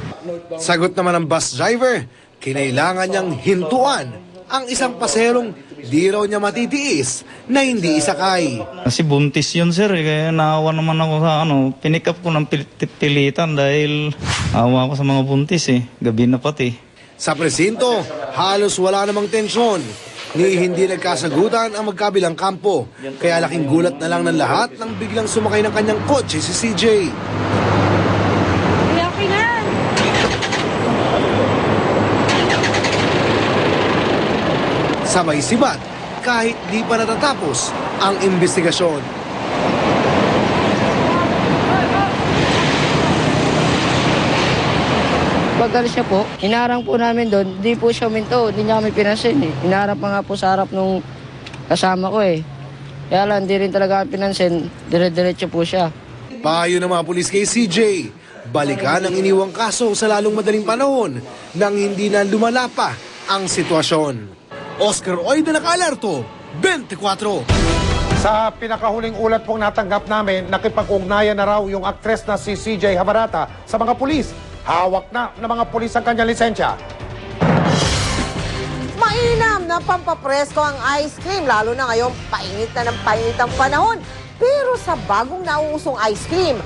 Sagot naman ng bus driver, kinailangan niyang hintuan ang isang paserong di raw niya matitiis na hindi isakay. Kasi buntis yun sir, kaya naawa naman ako sa pinick up ko ng pilitan dahil awa ko sa mga buntis gabi na pati. Sa presinto, halos wala namang tensyon. Ni hindi nagkasagutan ang magkabilang kampo, kaya laking gulat na lang ng lahat nang biglang sumakay ng kanyang kotse si CJ. Okay na! Sabay sibat kahit di pa natatapos ang investigasyon. Pag-alis niya po, hinarang po namin doon, di po siya uminto, hindi niya kami pinansin Hinarap pa nga po sa harap nung kasama ko Kaya lang, di rin talaga kami pinansin, dire-diretso po siya. Payo ng mga pulis kay CJ, balikan ang iniwang kaso sa lalong madaling panahon nang hindi na lumala pa ang sitwasyon. Oscar Oida naka-alerto, 24. Sa pinakahuling ulat pong natanggap namin, nakipag-ugnayan na raw yung aktres na si CJ Habarata sa mga pulis. Hawak na ng mga pulis ang kanyang lisensya. Mainam na pampapresko ang ice cream, lalo na ngayong painit na ng painit ang panahon. Pero sa bagong nauusong ice cream,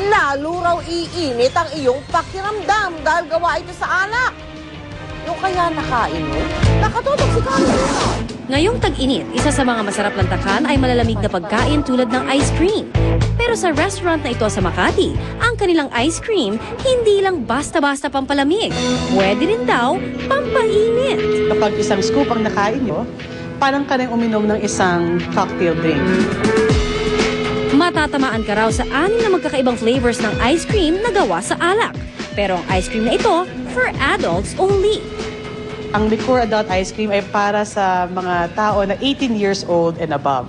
lalo raw iinit ang iyong pakiramdam dahil gawa ito sa alak. Yung kaya nakain mo, nakatutok si Carlos. Ngayong tag-init, isa sa mga masarap lantakan ay malalamig na pagkain tulad ng ice cream. Pero sa restaurant na ito sa Makati, ang kanilang ice cream hindi lang basta-basta pampalamig. Pwede rin daw pampainit. Kapag isang scoop ang nakain mo, parang ka rin uminom ng isang cocktail drink. Matatamaan ka raw sa 6 na magkakaibang flavors ng ice cream na gawa sa alak. Pero ang ice cream na ito, for adults only. Ang liqueur adult ice cream ay para sa mga tao na 18 years old and above.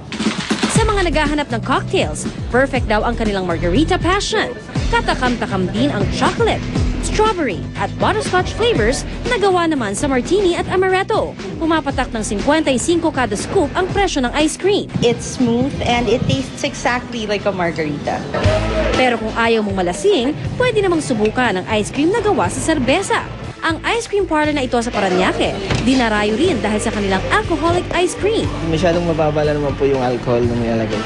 Sa mga naghahanap ng cocktails, perfect daw ang kanilang Margarita Passion. Katakam-takam din ang chocolate, strawberry at butterscotch flavors na gawa naman sa martini at amaretto. Pumapatak ng 55 kada scoop ang presyo ng ice cream. It's smooth and it tastes exactly like a margarita. Pero kung ayaw mong malasing, pwede namang subukan ang ice cream na gawa sa serbesa. Ang ice cream parlor na ito sa Parañaque, dinarayo rin dahil sa kanilang alcoholic ice cream. Masyadong mababa lang naman po yung alcohol na nilalagay.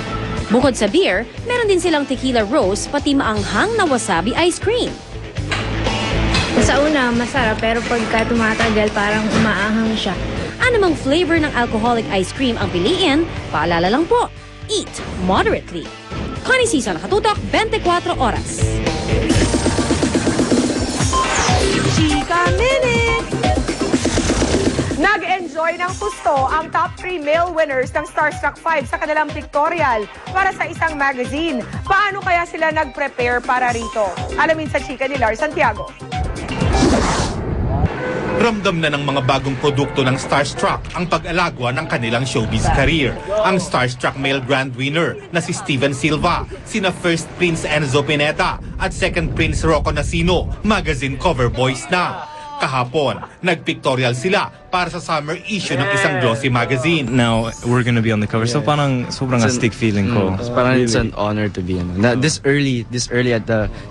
Bukod sa beer, meron din silang tequila rose pati maanghang na wasabi ice cream. Sa una, masarap pero pagka tumatagal parang umaanghang siya. Anumang flavor ng alcoholic ice cream ang piliin, paalala lang po, eat moderately. Connie Sisa, Nakatutok, 24 Oras. Chika Minute! Nag-enjoy ng gusto ang top 3 male winners ng Starstruck 5 sa kanilang pictorial para sa isang magazine. Paano kaya sila nag-prepare para rito? Alamin sa chika ni Lars Santiago. Ramdam na ng mga bagong produkto ng Starstruck ang pag-alagwa ng kanilang showbiz career. Ang Starstruck male grand winner na si Steven Silva, sina First Prince Enzo Pineda at Second Prince Rocco Nacino, magazine cover boys na. Kahapon, nag-pictorial sila para sa summer issue ng isang glossy magazine. Now, we're gonna be on the cover. So parang sobrang astig feeling ko. Parang it's an honor to be this early at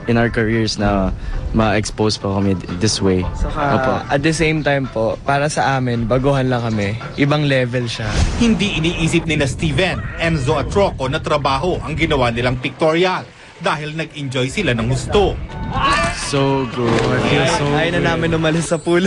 in our careers na ma-expose pa kami this way. At the same time po, para sa amin, baguhan lang kami. Ibang level siya. Hindi iniisip ni na Steven, Enzo at Rocco na trabaho ang ginawa nilang pictorial dahil nag-enjoy sila ng gusto. So good. I feel so Ayaw na namin umalis sa pool.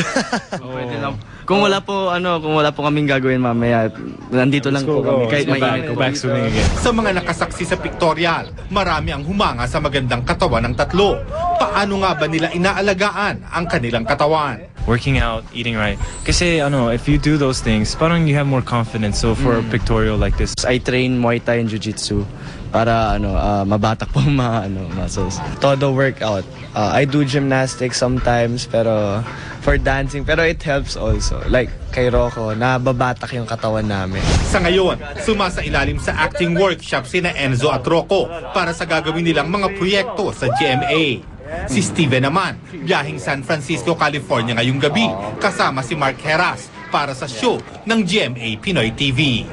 Kung wala po kaming gagawin mamaya, nandito lang po kami kahit mainit. Go back swimming again. Sa mga nakasaksi sa pictorial, marami ang humanga sa magandang katawan ng tatlo. Paano nga ba nila inaalagaan ang kanilang katawan? Working out, eating right. Kasi if you do those things, parang you have more confidence. So for a pictorial like this, I train Muay Thai and Jiu-Jitsu para mabatak po mga muscles. Todo workout. I do gymnastics sometimes, pero for dancing, pero it helps also. Like kay Rocco, nababatak yung katawan namin. Sa ngayon, sumasailalim sa acting workshop sina Enzo at Rocco para sa gagawin nilang mga proyekto sa GMA. Si Steven naman, biyahing San Francisco, California ngayong gabi, kasama si Mark Heras para sa show ng GMA Pinoy TV.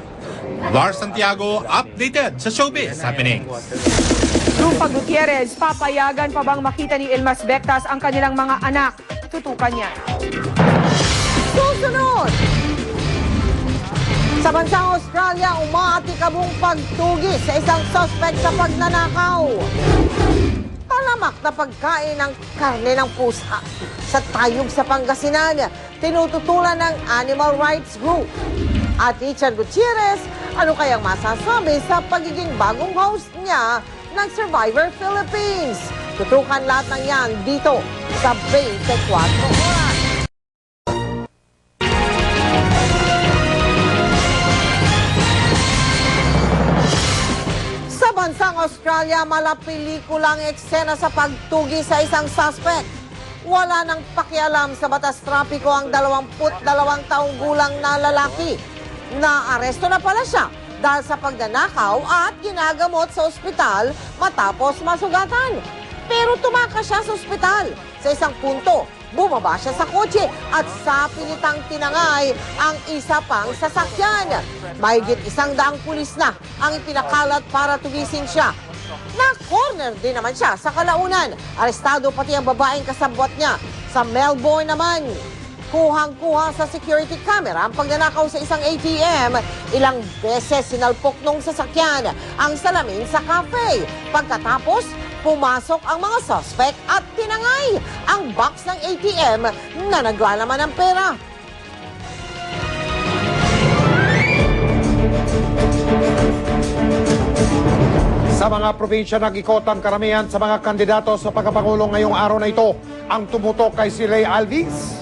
Lars Santiago, updated sa Showbiz Happenings. Rufa Gutierrez, papayagan pa bang makita ni Ilmas Bectas ang kanilang mga anak? Tutukan niya. Susunod! Sa bansang Australia, umaatikabong pagtugis sa isang suspect sa pagnanakaw. Talamak na pagkain ng karne ng pusa sa Tayug sa Pangasinan, tinututulan ng Animal Rights Group. At Richard Gutierrez, ano kayang masasabi sa pagiging bagong host niya ng Survivor Philippines? Tutukan lahat ng yan dito sa 24 Oras. Sa bansang Australia, malapelikulang eksena sa pagtugi sa isang suspect. Wala nang pakialam sa batas trapiko ang 22 taong gulang na lalaki. Naaresto na pala siya dahil sa pagnanakaw at ginagamot sa ospital matapos masugatan. Pero tumakas siya sa ospital. Sa isang punto, bumaba siya sa kotse at sa pinitang tinangay ang isa pang sasakyan. Mahigit 100 pulis na ang ipinakalat para tugisin siya. Na-corner din naman siya sa kalaunan. Arestado pati ang babaeng kasabwat niya. Sa Melbourne naman, kuhang-kuha sa security camera ang pagnanakaw sa isang ATM. Ilang beses sinalpok nung sasakyan ang salamin sa cafe. Pagkatapos, pumasok ang mga suspect at tinangay ang box ng ATM na naglalaman ng pera. Sa mga probinsya nag-ikot ang karamihan sa mga kandidato sa pagkapangulong ngayong araw na ito. Ang tumutok kay si Ray Alvis.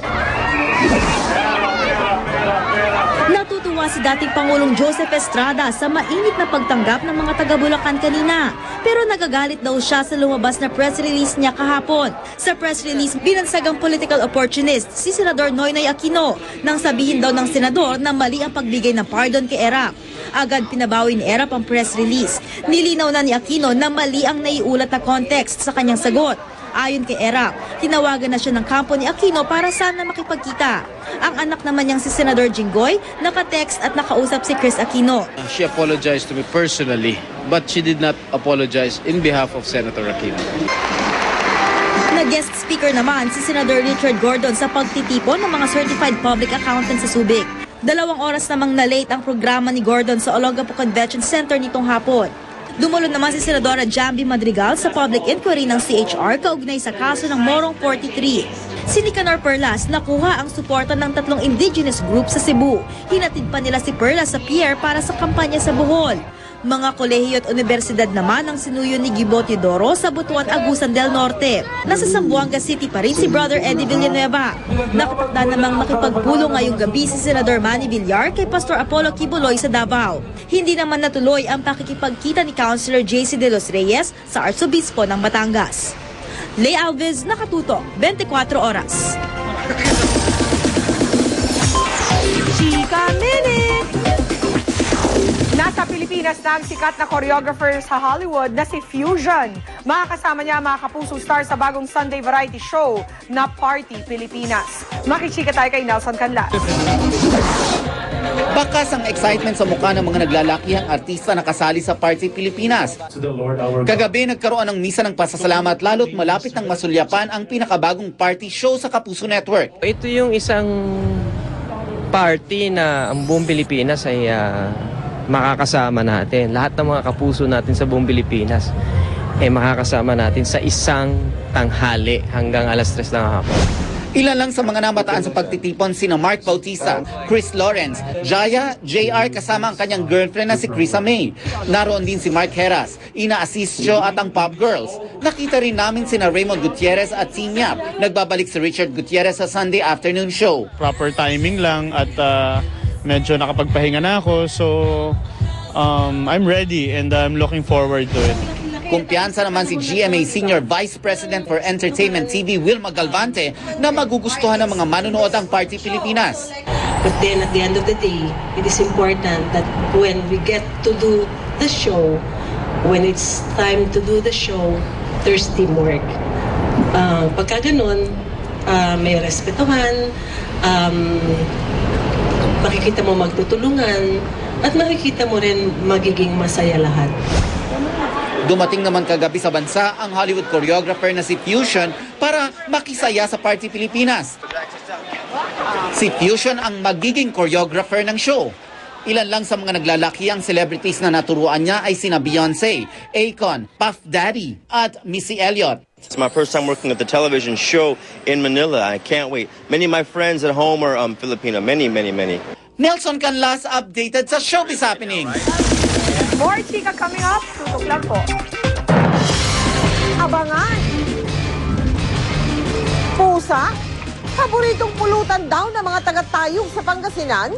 Natutuwa si dating Pangulong Joseph Estrada sa mainit na pagtanggap ng mga taga-Bulacan kanina. Pero nagagalit daw siya sa lumabas na press release niya kahapon. Sa press release, binansagang political opportunist si Senador Noynoy Aquino nang sabihin daw ng senador na mali ang pagbigay ng pardon kay Erap. Agad pinabawi ni Erap ang press release. Nilinaw na ni Aquino na mali ang naiulat na context sa kanyang sagot. Ayon kay Erap, tinawagan na siya ng kampo ni Aquino para sana makipagkita. Ang anak naman niyang si Senador Jinggoy, naka-text at nakausap si Chris Aquino. She apologized to me personally, but she did not apologize in behalf of Senator Aquino. Nag-guest speaker naman si Senador Richard Gordon sa pagtitipon ng mga certified public accountants sa Subic. 2 oras namang na-late ang programa ni Gordon sa Olongapo Convention Center nitong hapon. Dumulong naman si Senadora Jambi Madrigal sa public inquiry ng CHR kaugnay sa kaso ng Morong 43. Si Nicanor Perlas nakuha ang suporta ng 3 indigenous groups sa Cebu. Hinatid pa nila si Perlas sa pier para sa kampanya sa Bohol. Mga kolehiyo at universidad naman ang sinuyo ni Gibo Teodoro sa Butuan, Agusan del Norte. Nasa Zamboanga City pa rin si Brother Eddie Villanueva. Nakatakda namang makipagpulong ngayong gabi si Senador Manny Villar kay Pastor Apollo Kibuloy sa Davao. Hindi naman natuloy ang pakikipagkita ni Councilor JC De Los Reyes sa Arsobispo ng Batangas. Lay Alves, Nakatuto, 24 Oras. Chika Minute! Nasa Pilipinas na ang sikat na choreographer sa Hollywood na si Fusion. Makakasama niya mga kapusong star sa bagong Sunday variety show na Party Pilipinas. Makichika tayo kay Nelson Canlas. Bakas ang excitement sa mukha ng mga naglalakihang artista na kasali sa Party Pilipinas. Kagabi nagkaroon ng misa ng pasasalamat lalo't malapit ng masulyapan ang pinakabagong party show sa Kapuso Network. Ito yung isang party na ang buong Pilipinas ay makakasama natin. Lahat ng mga kapuso natin sa buong Pilipinas ay makakasama natin sa isang tanghali hanggang alas 3 ng hapon. Ilan lang sa mga namataan sa pagtitipon sina Mark Bautista, Chris Lawrence, Jaya, JR kasama ang kanyang girlfriend na si Krisa May. Naroon din si Mark Heras, Ina Asisio at ang Pop Girls. Nakita rin namin sina Raymond Gutierrez at Team Yap. Nagbabalik si Richard Gutierrez sa Sunday afternoon show. Proper timing lang at medyo nakapagpahinga na ako. So I'm ready and I'm looking forward to it. Kumpiyansa naman si GMA Senior Vice President for Entertainment TV Wilma Galvante na magugustuhan ng mga manonood ang Party Pilipinas. But then at the end of the day, it is important that when we get to do the show, when it's time to do the show, there's teamwork. Pagka ganun, may respetuhan, makikita mo magtutulungan, at makikita mo rin magiging masaya lahat. Dumating naman kagabi sa bansa ang Hollywood choreographer na si Fusion para makisaya sa Party Pilipinas. Si Fusion ang magiging choreographer ng show. Ilan lang sa mga naglalakihang celebrities na naturuan niya ay sina Beyonce, Akon, Puff Daddy at Missy Elliott. It's my first time working at the television show in Manila. I can't wait. Many of my friends at home are Filipino. Many. Nelson Canlas updated sa Showbiz Happening. More chika coming up. Tutok lang po. Abangan. Pusa? Paboritong pulutan daw ng mga taga-tayog sa Pangasinan?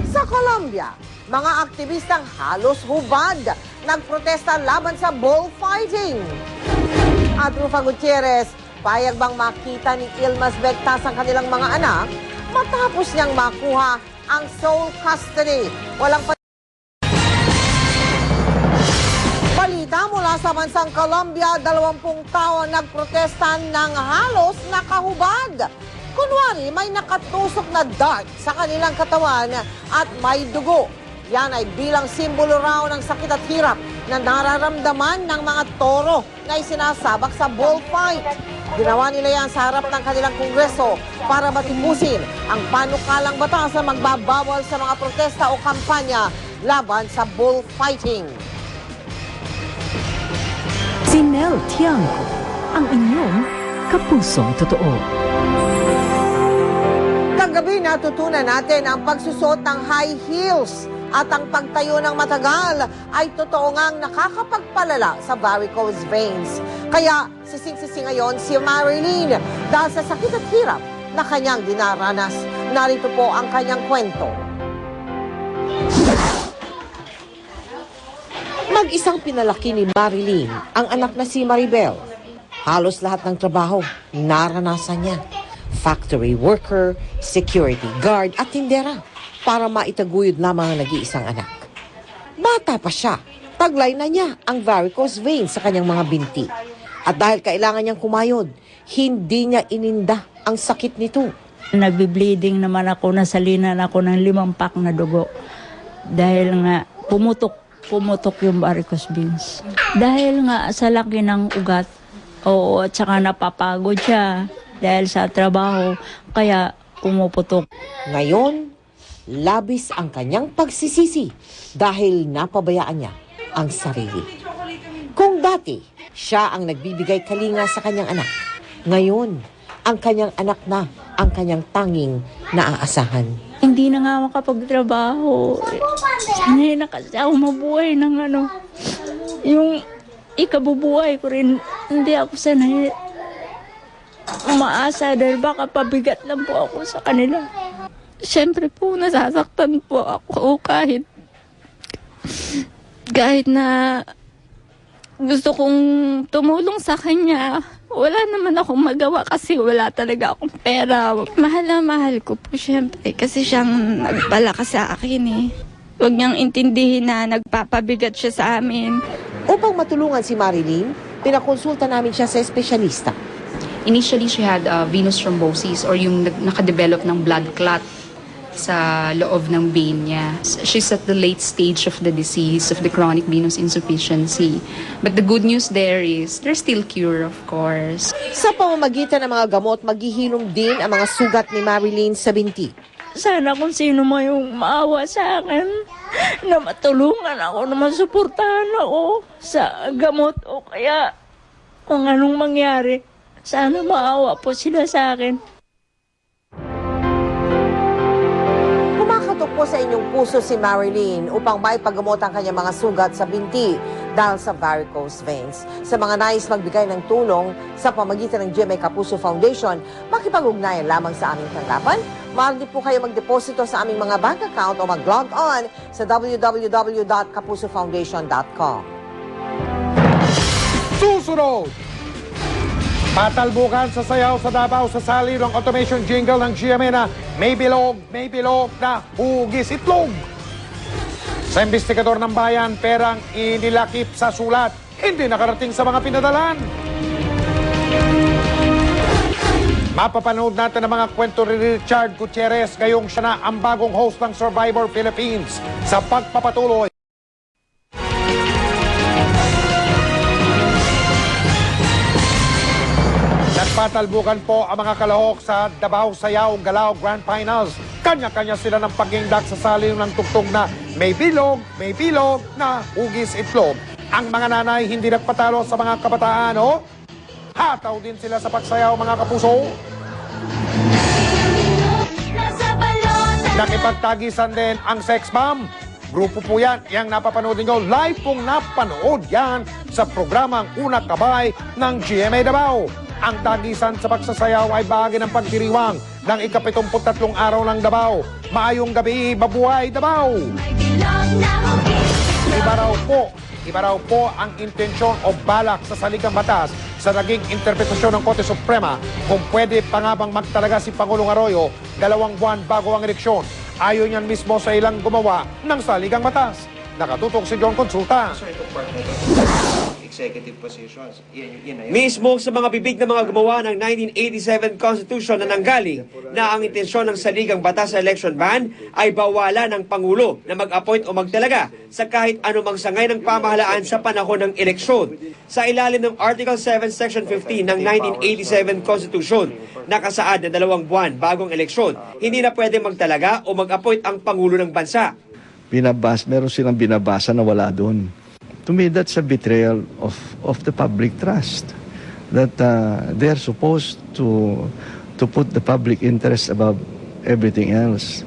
Sa Colombia, mga aktivistang halos hubad nagprotesta laban sa bullfighting. At Rufa Gutierrez, payag bang makita ni Ilmas Bectas ang kanilang mga anak matapos niyang makuha ang sole custody? Walang balita mula sa bansang Colombia, 20 tao nagprotesta ng halos nakahubad. Kunwari, may nakatusok na dart sa kanilang katawan at may dugo. Yan ay bilang simbolo raw ng sakit at hirap na nararamdaman ng mga toro na isinasabak sa bullfight. Ginawa nila yan sa harap ng kanilang kongreso para matipusin ang panukalang batas na magbabawal sa mga protesta o kampanya laban sa bullfighting. Si Nel Tiangco, ang inyong kapusong totoo. Kagabi natutunan natin ang pagsusot ng high heels at ang pagtayo ng matagal ay totoo ngang nakakapagpalala sa varicose veins. Kaya sising-sisi ngayon si Marilyn dahil sa sakit at hirap na kanyang dinaranas. Narito po ang kanyang kwento. Mag-isang pinalaki ni Marilyn ang anak na si Maribel. Halos lahat ng trabaho naranasan niya. Factory worker, security guard at tindera para maitaguyod lamang ang nag-iisang anak. Bata pa siya, taglay na niya ang varicose veins sa kanyang mga binti. At dahil kailangan niyang kumayod, hindi niya ininda ang sakit nito. Nagbi-bleeding naman ako, nasalinan ako ng 5 pack na dugo. Dahil nga pumutok yung varicose veins. Dahil nga sa laki ng ugat, at saka napapagod siya dahil sa trabaho, kaya pumuputok. Ngayon, labis ang kanyang pagsisisi dahil napabayaan niya ang sarili. Kung dati, siya ang nagbibigay kalinga sa kanyang anak, ngayon, ang kanyang anak na ang kanyang tanging naaasahan. Hindi na nga makapagtrabaho. Sanay na kasi ako mabuhay ng yung ikabubuhay ko rin. Hindi ako sanay umaasa dahil baka pabigat lang po ako sa kanila. Siyempre po, nasasaktan po ako kahit na gusto kong tumulong sa kanya. Wala naman akong magawa kasi wala talaga akong pera. Mahal na mahal ko po siyempre kasi siyang nagpalakas sa akin eh. Huwag niyang intindihin na nagpapabigat siya sa amin. Upang matulungan si Marilyn, pinakonsulta namin siya sa espesyalista. Initially, she had venous thrombosis or yung nakadevelop ng blood clot sa loob ng vein niya. She's at the late stage of the disease of the chronic venous insufficiency. But the good news there is there's still cure, of course. Sa pamamagitan ng mga gamot, maghihilom din ang mga sugat ni Marilyn sa binti. Sana kung sino mo yung maawa sa akin, na matulungan ako, na masuportahan ako sa gamot o kaya kung anong mangyari. Sana maawa po sila sa akin. Kumakatok po sa inyong puso si Marilyn upang maipagamot ang kanyang mga sugat sa binti dahil sa varicose veins. Sa mga nais magbigay ng tulong sa pamagitan ng GMA Kapuso Foundation, makipag-ugnayan lamang sa aming tanggapan. Maaari po kayo magdeposito sa aming mga bank account o mag-log on sa www.kapusofoundation.com. Susunod! Patalbukan sa sayaw sa Davao sa sali ng automation jingle ng GMA na may bilog na hugis itlog. Sa investigador ng bayan, perang inilakip sa sulat, hindi nakarating sa mga pinadalan. Mapapanood natin ang mga kwento ni Richard Gutierrez ngayong siya na ang bagong host ng Survivor Philippines sa pagpapatuloy. Nagpatalbukan po ang mga kalahok sa Davao Sayaw Galaw Grand Finals. Kanya-kanya sila ng pag-ingdak sa saliw ng tugtog na may bilog na hugis itlog. Ang mga nanay hindi nagpatalo sa mga kabataan, hataw din sila sa pagsayaw, mga kapuso. Nakipagtagisan din ang sex bomb. Grupo po yan, yung napapanood ninyo. Live pong napanood yan sa programang Una Kabay ng GMA Davao. Ang tagisan sa pagsasayaw ay bahagi ng pagdiriwang ng ika-73 araw ng Davao. Maayong gabi, mabuhay Davao! Iba raw po ang intensyon o balak sa saligang batas sa naging interpretasyon ng Korte Suprema kung pwede pa nga bang magtalaga si Pangulong Arroyo 2 buwan bago ang eleksyon. Ayon yan mismo sa ilang gumawa ng saligang batas. Nakatutok si John Consulta. Executive positions. Mismo sa mga bibig ng mga gumawa ng 1987 Constitution na nanggaling na ang intensyon ng saligang batas sa election ban ay bawalan ng Pangulo na mag-appoint o magtalaga sa kahit anumang sangay ng pamahalaan sa panahon ng eleksyon. Sa ilalim ng Article 7, Section 15 ng 1987 Constitution, nakasaad na 2 buwan bagong eleksyon, hindi na pwede magtalaga o mag-appoint ang Pangulo ng bansa. Meron silang binabasa na wala doon. To me, that's a betrayal of the public trust. That they're supposed to put the public interest above everything else.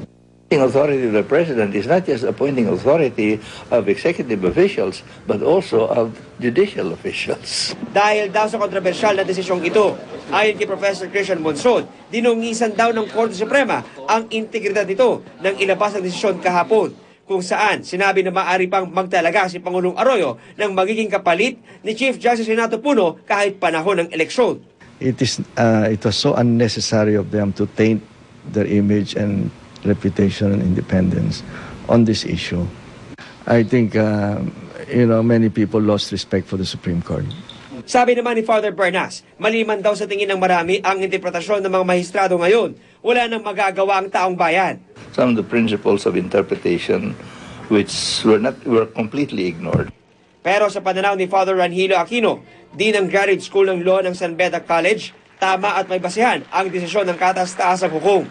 The authority of the president is not just appointing authority of executive officials, but also of judicial officials. Dahil daw sa kontrobersyal na desisyong ito, ayon kay Professor Christian Monsod, dinungisan daw ng Korte Suprema ang integridad nito nang ilabas ang desisyon kahapon, kung saan sinabi na maaari pang magtalaga si Pangulong Arroyo ng magiging kapalit ni Chief Justice Renato Puno kahit panahon ng eleksyon. It was so unnecessary of them to taint their image and reputation and independence on this issue. I think many people lost respect for the Supreme Court. Sabi naman ni Father Bernas, maliman daw sa tingin ng marami ang interpretasyon ng mga mahistrado ngayon. Wala nang magagawa ang taong bayan. Some of the principles of interpretation which were completely ignored. Pero sa pananaw ni Father Ranhilo Aquino, Dean ng Graduate School ng Law ng San Beda College, tama at may basihan ang desisyon ng kataas-taasang hukom.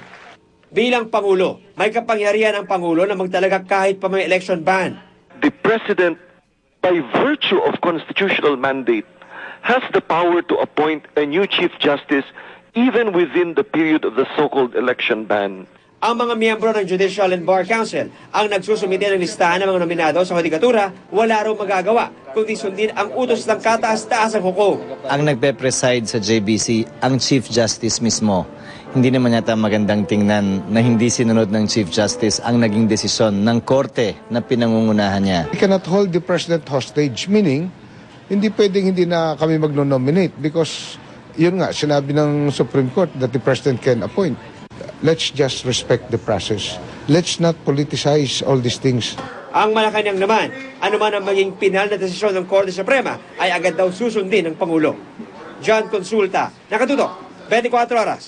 Bilang Pangulo, may kapangyarihan ang Pangulo na magtalaga kahit pa may election ban. The President, by virtue of constitutional mandate, has the power to appoint a new Chief Justice even within the period of the so-called election ban. Ang mga miyembro ng Judicial and Bar Council ang nagsusumite ng listahan ng mga nominado sa hudikatura, wala raw magagawa kundi sundin ang utos ng kataas-taasang hukom. Ang nagpe-preside sa JBC, ang Chief Justice mismo. Hindi naman yata magandang tingnan na hindi sinunod ng Chief Justice ang naging desisyon ng korte na pinangungunahan niya. We cannot hold the President hostage, meaning hindi pwedeng hindi na kami mag-nominate because yun nga, sinabi ng Supreme Court that the President can appoint. Let's just respect the process. Let's not politicize all these things. Ang Malacanang naman, anuman ang maging pinal na desisyon ng Korte Suprema ay agad daw susundin ng Pangulo. John Consulta, nakatutok, 24 oras.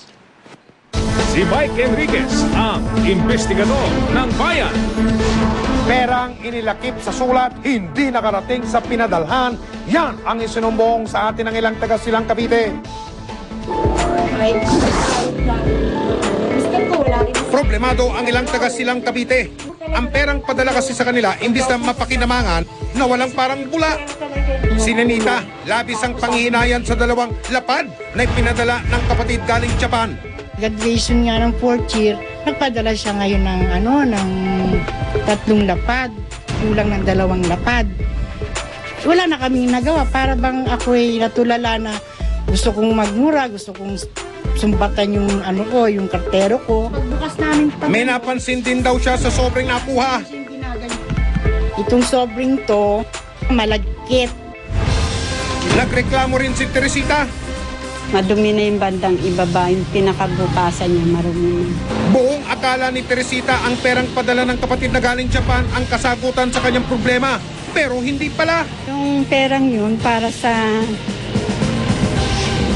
Si Mike Enriquez, ang investigador ng bayan. Perang inilakip sa sulat, hindi nakarating sa pinadalhan. Yan ang isinumbong sa atin ng ilang taga-Silang Cavite. Problemado ang ilang taga-Silang Cavite. Ang perang padala kasi sa kanila, imbis na mapakinamangan, na walang parang bula. Si Nenita, labis ang panghihinayan sa dalawang lapad na ipinadala ng kapatid galing Japan. Graduation nga ng 4th year, nagpadala siya ngayon ng ng 3 lapad, kulang ng 2 lapad. Wala na kaming nagawa, para bang ako'y natulala na gusto kong magmura, gusto kong sumbatan yung yung kartero ko. Pagbukas namin May napansin din daw siya sa sobrang nakuha. Itong sobrang to, malagkit. Nagreklamo rin si Teresita. Madumi na yung bandang ibaba, yung pinakabukasan niya marumi na. Buong akala ni Teresita ang perang padala ng kapatid na galing Japan ang kasagutan sa kanyang problema. Pero hindi pala. Yung perang yun para sa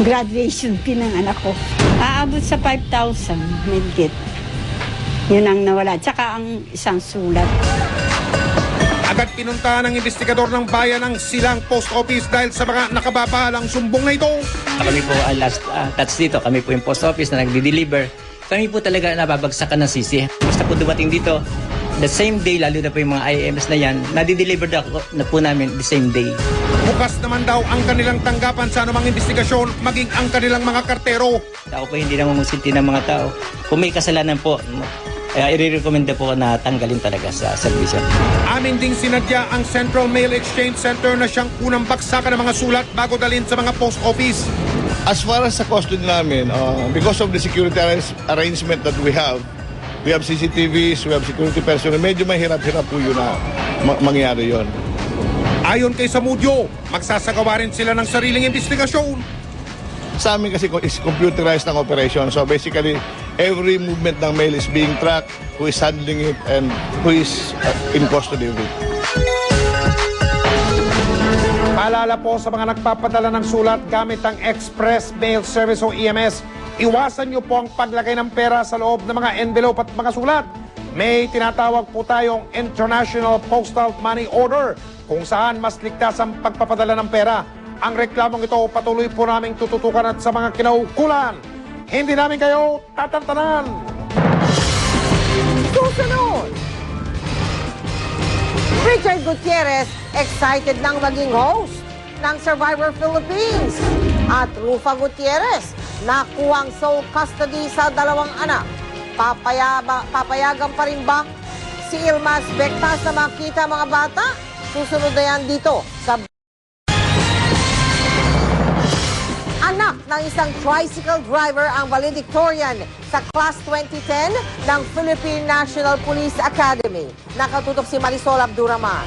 graduation fee ng anak ko. Aabot sa 5,000, medkit. Yun ang nawala. Tsaka ang isang sulat. Agad pinuntahan ng investigador ng bayan ng Silang Post Office dahil sa mga nakababahalang sumbong na ito. Kami po ang last touch dito. Kami po yung post office na nagdi-deliver. Kami po talaga nababagsakan ng sisi. Basta po dumating dito, the same day, lalo na po yung mga IMS na yan, nadi-deliver na po namin the same day. Bukas naman daw ang kanilang tanggapan sa anumang investigasyon, maging ang kanilang mga kartero. Tao po hindi naman musinti ng mga tao. Kung may kasalanan po, i-recommend po na tanggalin talaga sa servisyo. Amin ding sinadya ang Central Mail Exchange Center na siyang unang baksakan ng mga sulat bago dalhin sa mga post office. As far as sa custody namin, because of the security arrangement that we have CCTVs, we have security personnel, medyo mahirap-hirap po yun na mangyari yon. Ayon kay Samudyo, magsasagawa rin sila ng sariling investigasyon. Sa amin kasi is computerized ng operation. So basically, every movement ng mail is being tracked, who is handling it, and who is in custody of it. Paalala po sa mga nagpapadala ng sulat gamit ang Express Mail Service o EMS, iwasan niyo po ang paglagay ng pera sa loob ng mga envelope at mga sulat. May tinatawag po tayong International Postal Money Order kung saan mas ligtas ang pagpapadala ng pera. Ang reklamong ito patuloy po naming tututukan at sa mga kinaukulan. Hindi namin kayo tatantanan. Susunod! Richard Gutierrez, excited nang maging host ng Survivor Philippines. At Rufa Gutierrez, nakuhang sole custody sa 2 anak. Papayagan pa rin ba si Ilmas Bectas na makita mga bata? Susunod na yan dito sa anak ng isang tricycle driver ang valedictorian sa Class 2010 ng Philippine National Police Academy. Nakatutok si Marisol Abduraman.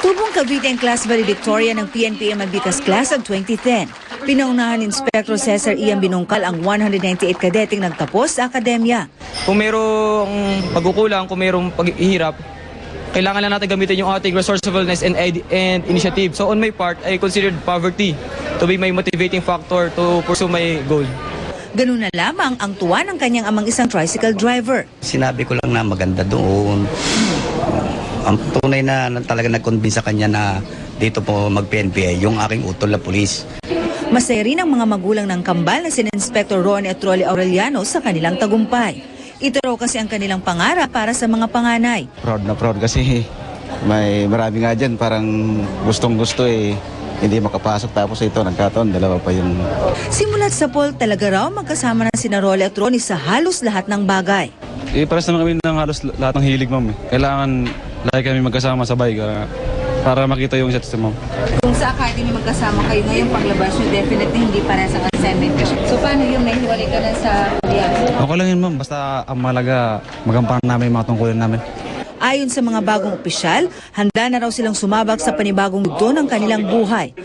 Tubong Cavite ang class valedictorian ng PNP Malbicas Class of 2010. Pinaunahan ni Inspector Cesar Ian Binungkal ang 198 kadeting nagtapos sa akademya. Kung mayroong pagkukulang, kung mayroong paghihirap, kailangan lang natin gamitin yung ating resourcefulness and initiative. So on my part, I considered poverty to be my motivating factor to pursue my goal. Ganun na lamang ang tuwa ng kanyang amang isang tricycle driver. Sinabi ko lang na maganda doon. Ang tunay na talaga nag-convince sa kanya na dito po mag-PNPA, yung aking utol na pulis. Masaya rin ang mga magulang ng kambal na si Inspector Ronnie at Rolly Aureliano sa kanilang tagumpay. Ito raw kasi ang kanilang pangarap para sa mga panganay. Proud na proud kasi may marami nga dyan parang gustong-gusto hindi makapasok tapos ito nagkataon, dalawa pa yung... Simulat sa poll talaga raw magkasama na sina Rolly at Ronnie sa halos lahat ng bagay. Pares naman kami ng halos lahat ng hilig, ma'am. Kailangan lagi kami magkasama sabay para makita yung isa't isa, ma'am. Kung sa academy magkasama kayo ngayon, paglabas nyo definitely hindi parehas ang assignment. So paano yung nahiwalay ka na sa kuliyan? Okay lang yun, ma'am. Basta ang malaga magampanan namin yung mga tungkulin namin. Ayon sa mga bagong opisyal, handa na raw silang sumabak sa panibagong yugto ng kanilang buhay.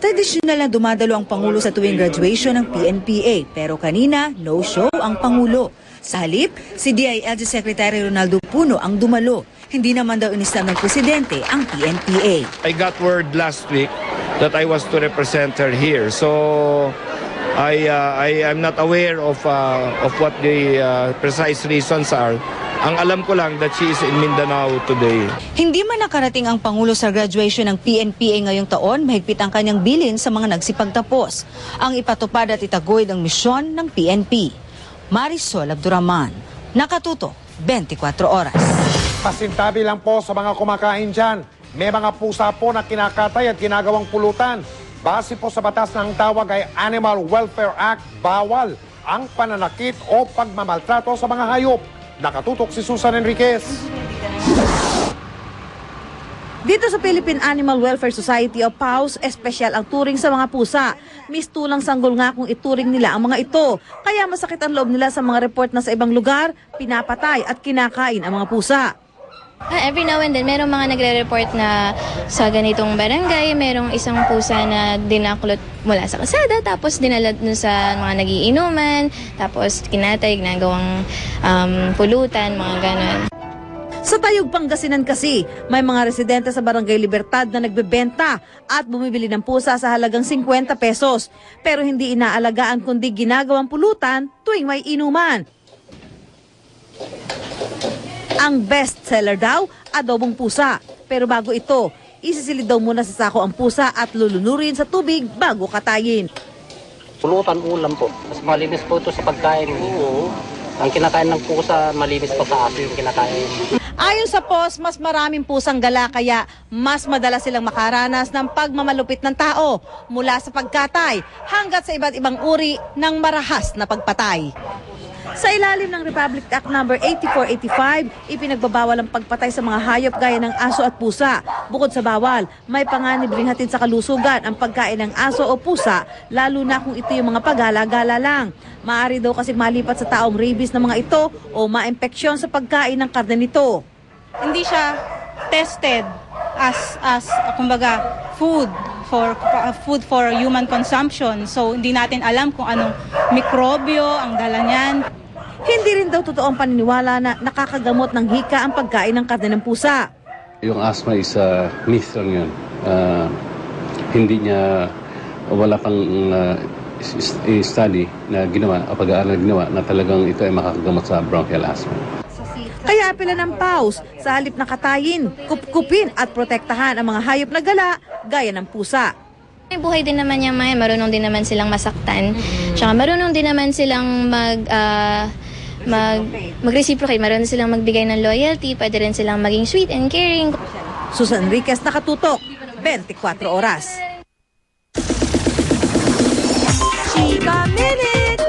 Tradisyonal na dumadalo ang Pangulo sa tuwing graduation ng PNPA, pero kanina, no show ang Pangulo. Sa halip, si DILG Secretary Ronaldo Puno ang dumalo. Hindi naman daw inislam ng Presidente ang PNPA. I got word last week that I was to represent her here. So I am not aware of what the precise reasons are. Ang alam ko lang that she is in Mindanao today. Hindi man nakarating ang Pangulo sa graduation ng PNPA ngayong taon, mahigpit ang kanyang bilin sa mga nagsipagtapos. Ang ipatupad at itaguyod ang misyon ng PNP. Marisol Abduraman, Nakatuto, 24 Oras. Pasintabi lang po sa mga kumakain dyan. May mga pusa po na kinakatay at ginagawang pulutan. Base po sa batas ng tawag ay Animal Welfare Act, bawal ang pananakit o pagmamaltrato sa mga hayop. Nakatutok si Susan Enriquez. Dito sa Philippine Animal Welfare Society o PAWS, espesyal ang turing sa mga pusa. Mistulang sanggol nga kung ituring nila ang mga ito. Kaya masakit ang loob nila sa mga report na sa ibang lugar, pinapatay at kinakain ang mga pusa. Every now and then, merong mga nagre-report na sa ganitong barangay, merong isang pusa na dinakulot mula sa kasada, tapos dinala dun sa mga nagiinuman, tapos kinatay, ginagawang pulutan, mga ganon. Sa Tayug, Pangasinan kasi, may mga residente sa Barangay Libertad na nagbebenta at bumibili ng pusa sa halagang 50 pesos. Pero hindi inaalagaan kundi ginagawang pulutan tuwing may inuman. Ang best seller daw, adobong pusa. Pero bago ito, isisilid daw muna sa sako ang pusa at lulunurin sa tubig bago katayin. Pulutan ulam po. Mas malinis po ito sa pagkain. Ang kinakain ng pusa, malinis pa sa aso yung kinakain. Ayon sa POS, mas maraming pusang gala kaya mas madalas silang makaranas ng pagmamalupit ng tao mula sa pagkatay hanggat sa iba't ibang uri ng marahas na pagpatay. Sa ilalim ng Republic Act No. 8485, ipinagbabawal ang pagpatay sa mga hayop gaya ng aso at pusa. Bukod sa bawal, may panganib rin hatid sa kalusugan ang pagkain ng aso o pusa, lalo na kung ito yung mga pagala-gala lang. Maaari daw kasi malipat sa taong rabies ng mga ito o maimpeksyon sa pagkain ng karne nito. Hindi siya tested as kumbaga food for human consumption. So hindi natin alam kung anong mikrobyo ang dala niyan. Hindi rin daw totoo ang paniniwala na nakakagamot ng hika ang pagkain ng karne ng pusa. Yung asthma is myth lang yun. Hindi niya, wala pang study na ginawa, pag-aaral na ginawa na talagang ito ay makakagamot sa bronchial asthma. Kaya apela ng PAWS sa halip na katayin, kupkupin at protektahan ang mga hayop na gala gaya ng pusa. May buhay din naman yung mga, marunong din naman silang masaktan. Tsaka marunong din naman silang mag-reciprocate, marunong silang magbigay ng loyalty, pwede rin silang maging sweet and caring. Susan Enriquez, Nakatutok, 24 Oras. Chika Minute!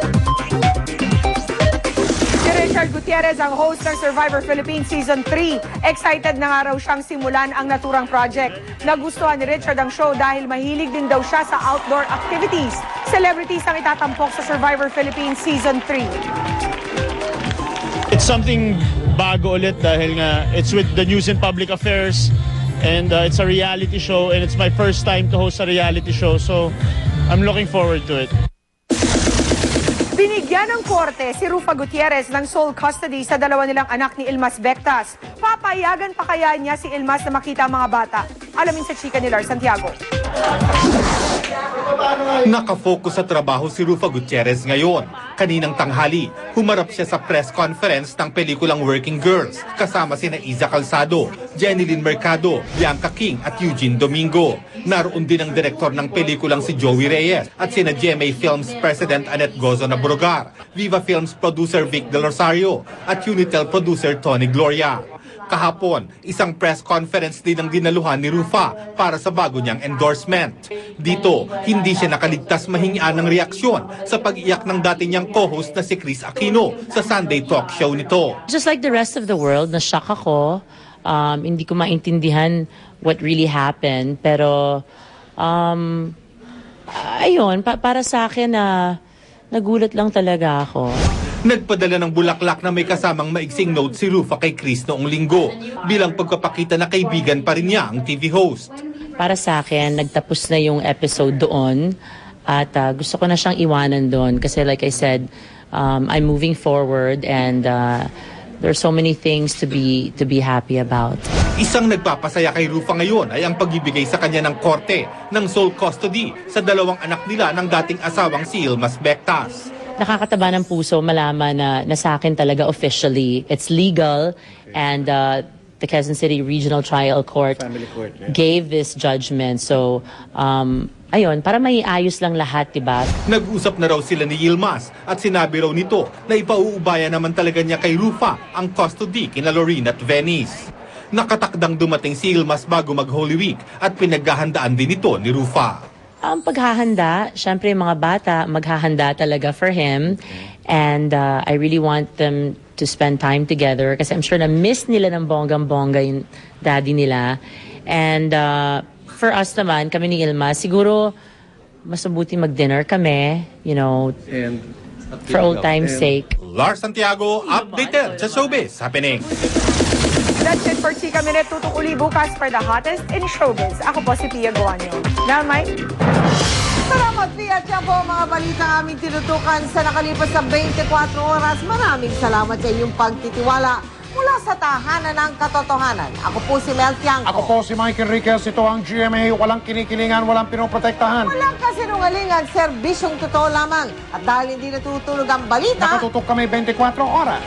Si Richard Gutierrez ang host ng Survivor Philippines Season 3. Excited na nga raw siyang simulan ang naturang project. Nagustuhan ni Richard ang show dahil mahilig din daw siya sa outdoor activities. Celebrities ang itatampok sa Survivor Philippines Season 3. It's something bago ulit dahil nga it's with the News and Public Affairs and it's a reality show and it's my first time to host a reality show, so I'm looking forward to it. Binigyan ng korte si Rufa Gutierrez ng sole custody sa dalawa nilang anak ni Ilmas Bectas. Papayagan pa kaya niya si Ilmas na makita ang mga bata? Alamin sa chika ni Lars Santiago. Nakafocus sa trabaho si Rufa Gutierrez ngayon. Kaninang tanghali, humarap siya sa press conference ng pelikulang Working Girls kasama sina Iza Calzado, Jenilyn Mercado, Bianca King at Eugene Domingo. Naroon din ang direktor ng pelikulang si Joey Reyes at sina GMA Films President Annette Gozo Nabrogar, Viva Films producer Vic Del Rosario at Unitel producer Tony Gloria. Kahapon, isang press conference din ang dinaluhan ni Rufa para sa bago niyang endorsement. Dito, hindi siya nakaligtas mahingian ng reaksyon sa pag-iyak ng dati niyang co-host na si Chris Aquino sa Sunday talk show nito. Just like the rest of the world, na-shock ako. Hindi ko maintindihan what really happened. Pero, ayun, para sa akin, nagulat lang talaga ako. Nagpadala ng bulaklak na may kasamang maiksing note si Rufa kay Chris noong linggo bilang pagpapakita na kaibigan pa rin niya ang TV host. Para sa akin, nagtapos na yung episode doon at gusto ko na siyang iwanan doon kasi like I said, I'm moving forward and there's so many things to be happy about. Isang nagpapasaya kay Rufa ngayon ay ang pagbibigay sa kanya ng korte ng sole custody sa dalawang anak nila ng dating asawang si Ilmas Bectas. Nakakataba ng puso malaman na sa akin talaga officially it's legal and the Quezon City Regional Trial Court, gave this judgment. So, ayun, para maiayos lang lahat, diba? Nag-usap na raw sila ni Ilmas at sinabi raw nito na ipauubaya naman talaga niya kay Rufa ang custody kina Lorene at Venice. Nakatakdang dumating si Ilmas bago mag-Holy Week at pinaghahandaan din ito ni Rufa. Ang paghahanda, syempre yung mga bata, maghahanda talaga for him. And I really want them to spend time together kasi I'm sure na miss nila ng bonggang-bongga yung daddy nila. And for us naman, kami ni Ilma, siguro mas mabuti mag-dinner kami, you know, for old time's sake. Lars Santiago, updated sa Showbiz Happening. That's it for Chika Minute. Tutok uli bukas for the hottest in showbiz. Ako po si Pia Guanyo. Na, Mike? Salamat, Pia. Siya po ang mga balita aming tinutukan sa nakalipas sa 24 oras. Maraming salamat sa inyong pagtitiwala mula sa tahanan ng katotohanan. Ako po si Mel Tiangco. Ako po si Mike Enriquez. Ito ang GMA. Walang kinikilingan, walang pinoprotektahan. Walang kasinungalingan, serbisyong totoo lamang. At dahil hindi natutulog ang balita, nakatutok kami 24 oras.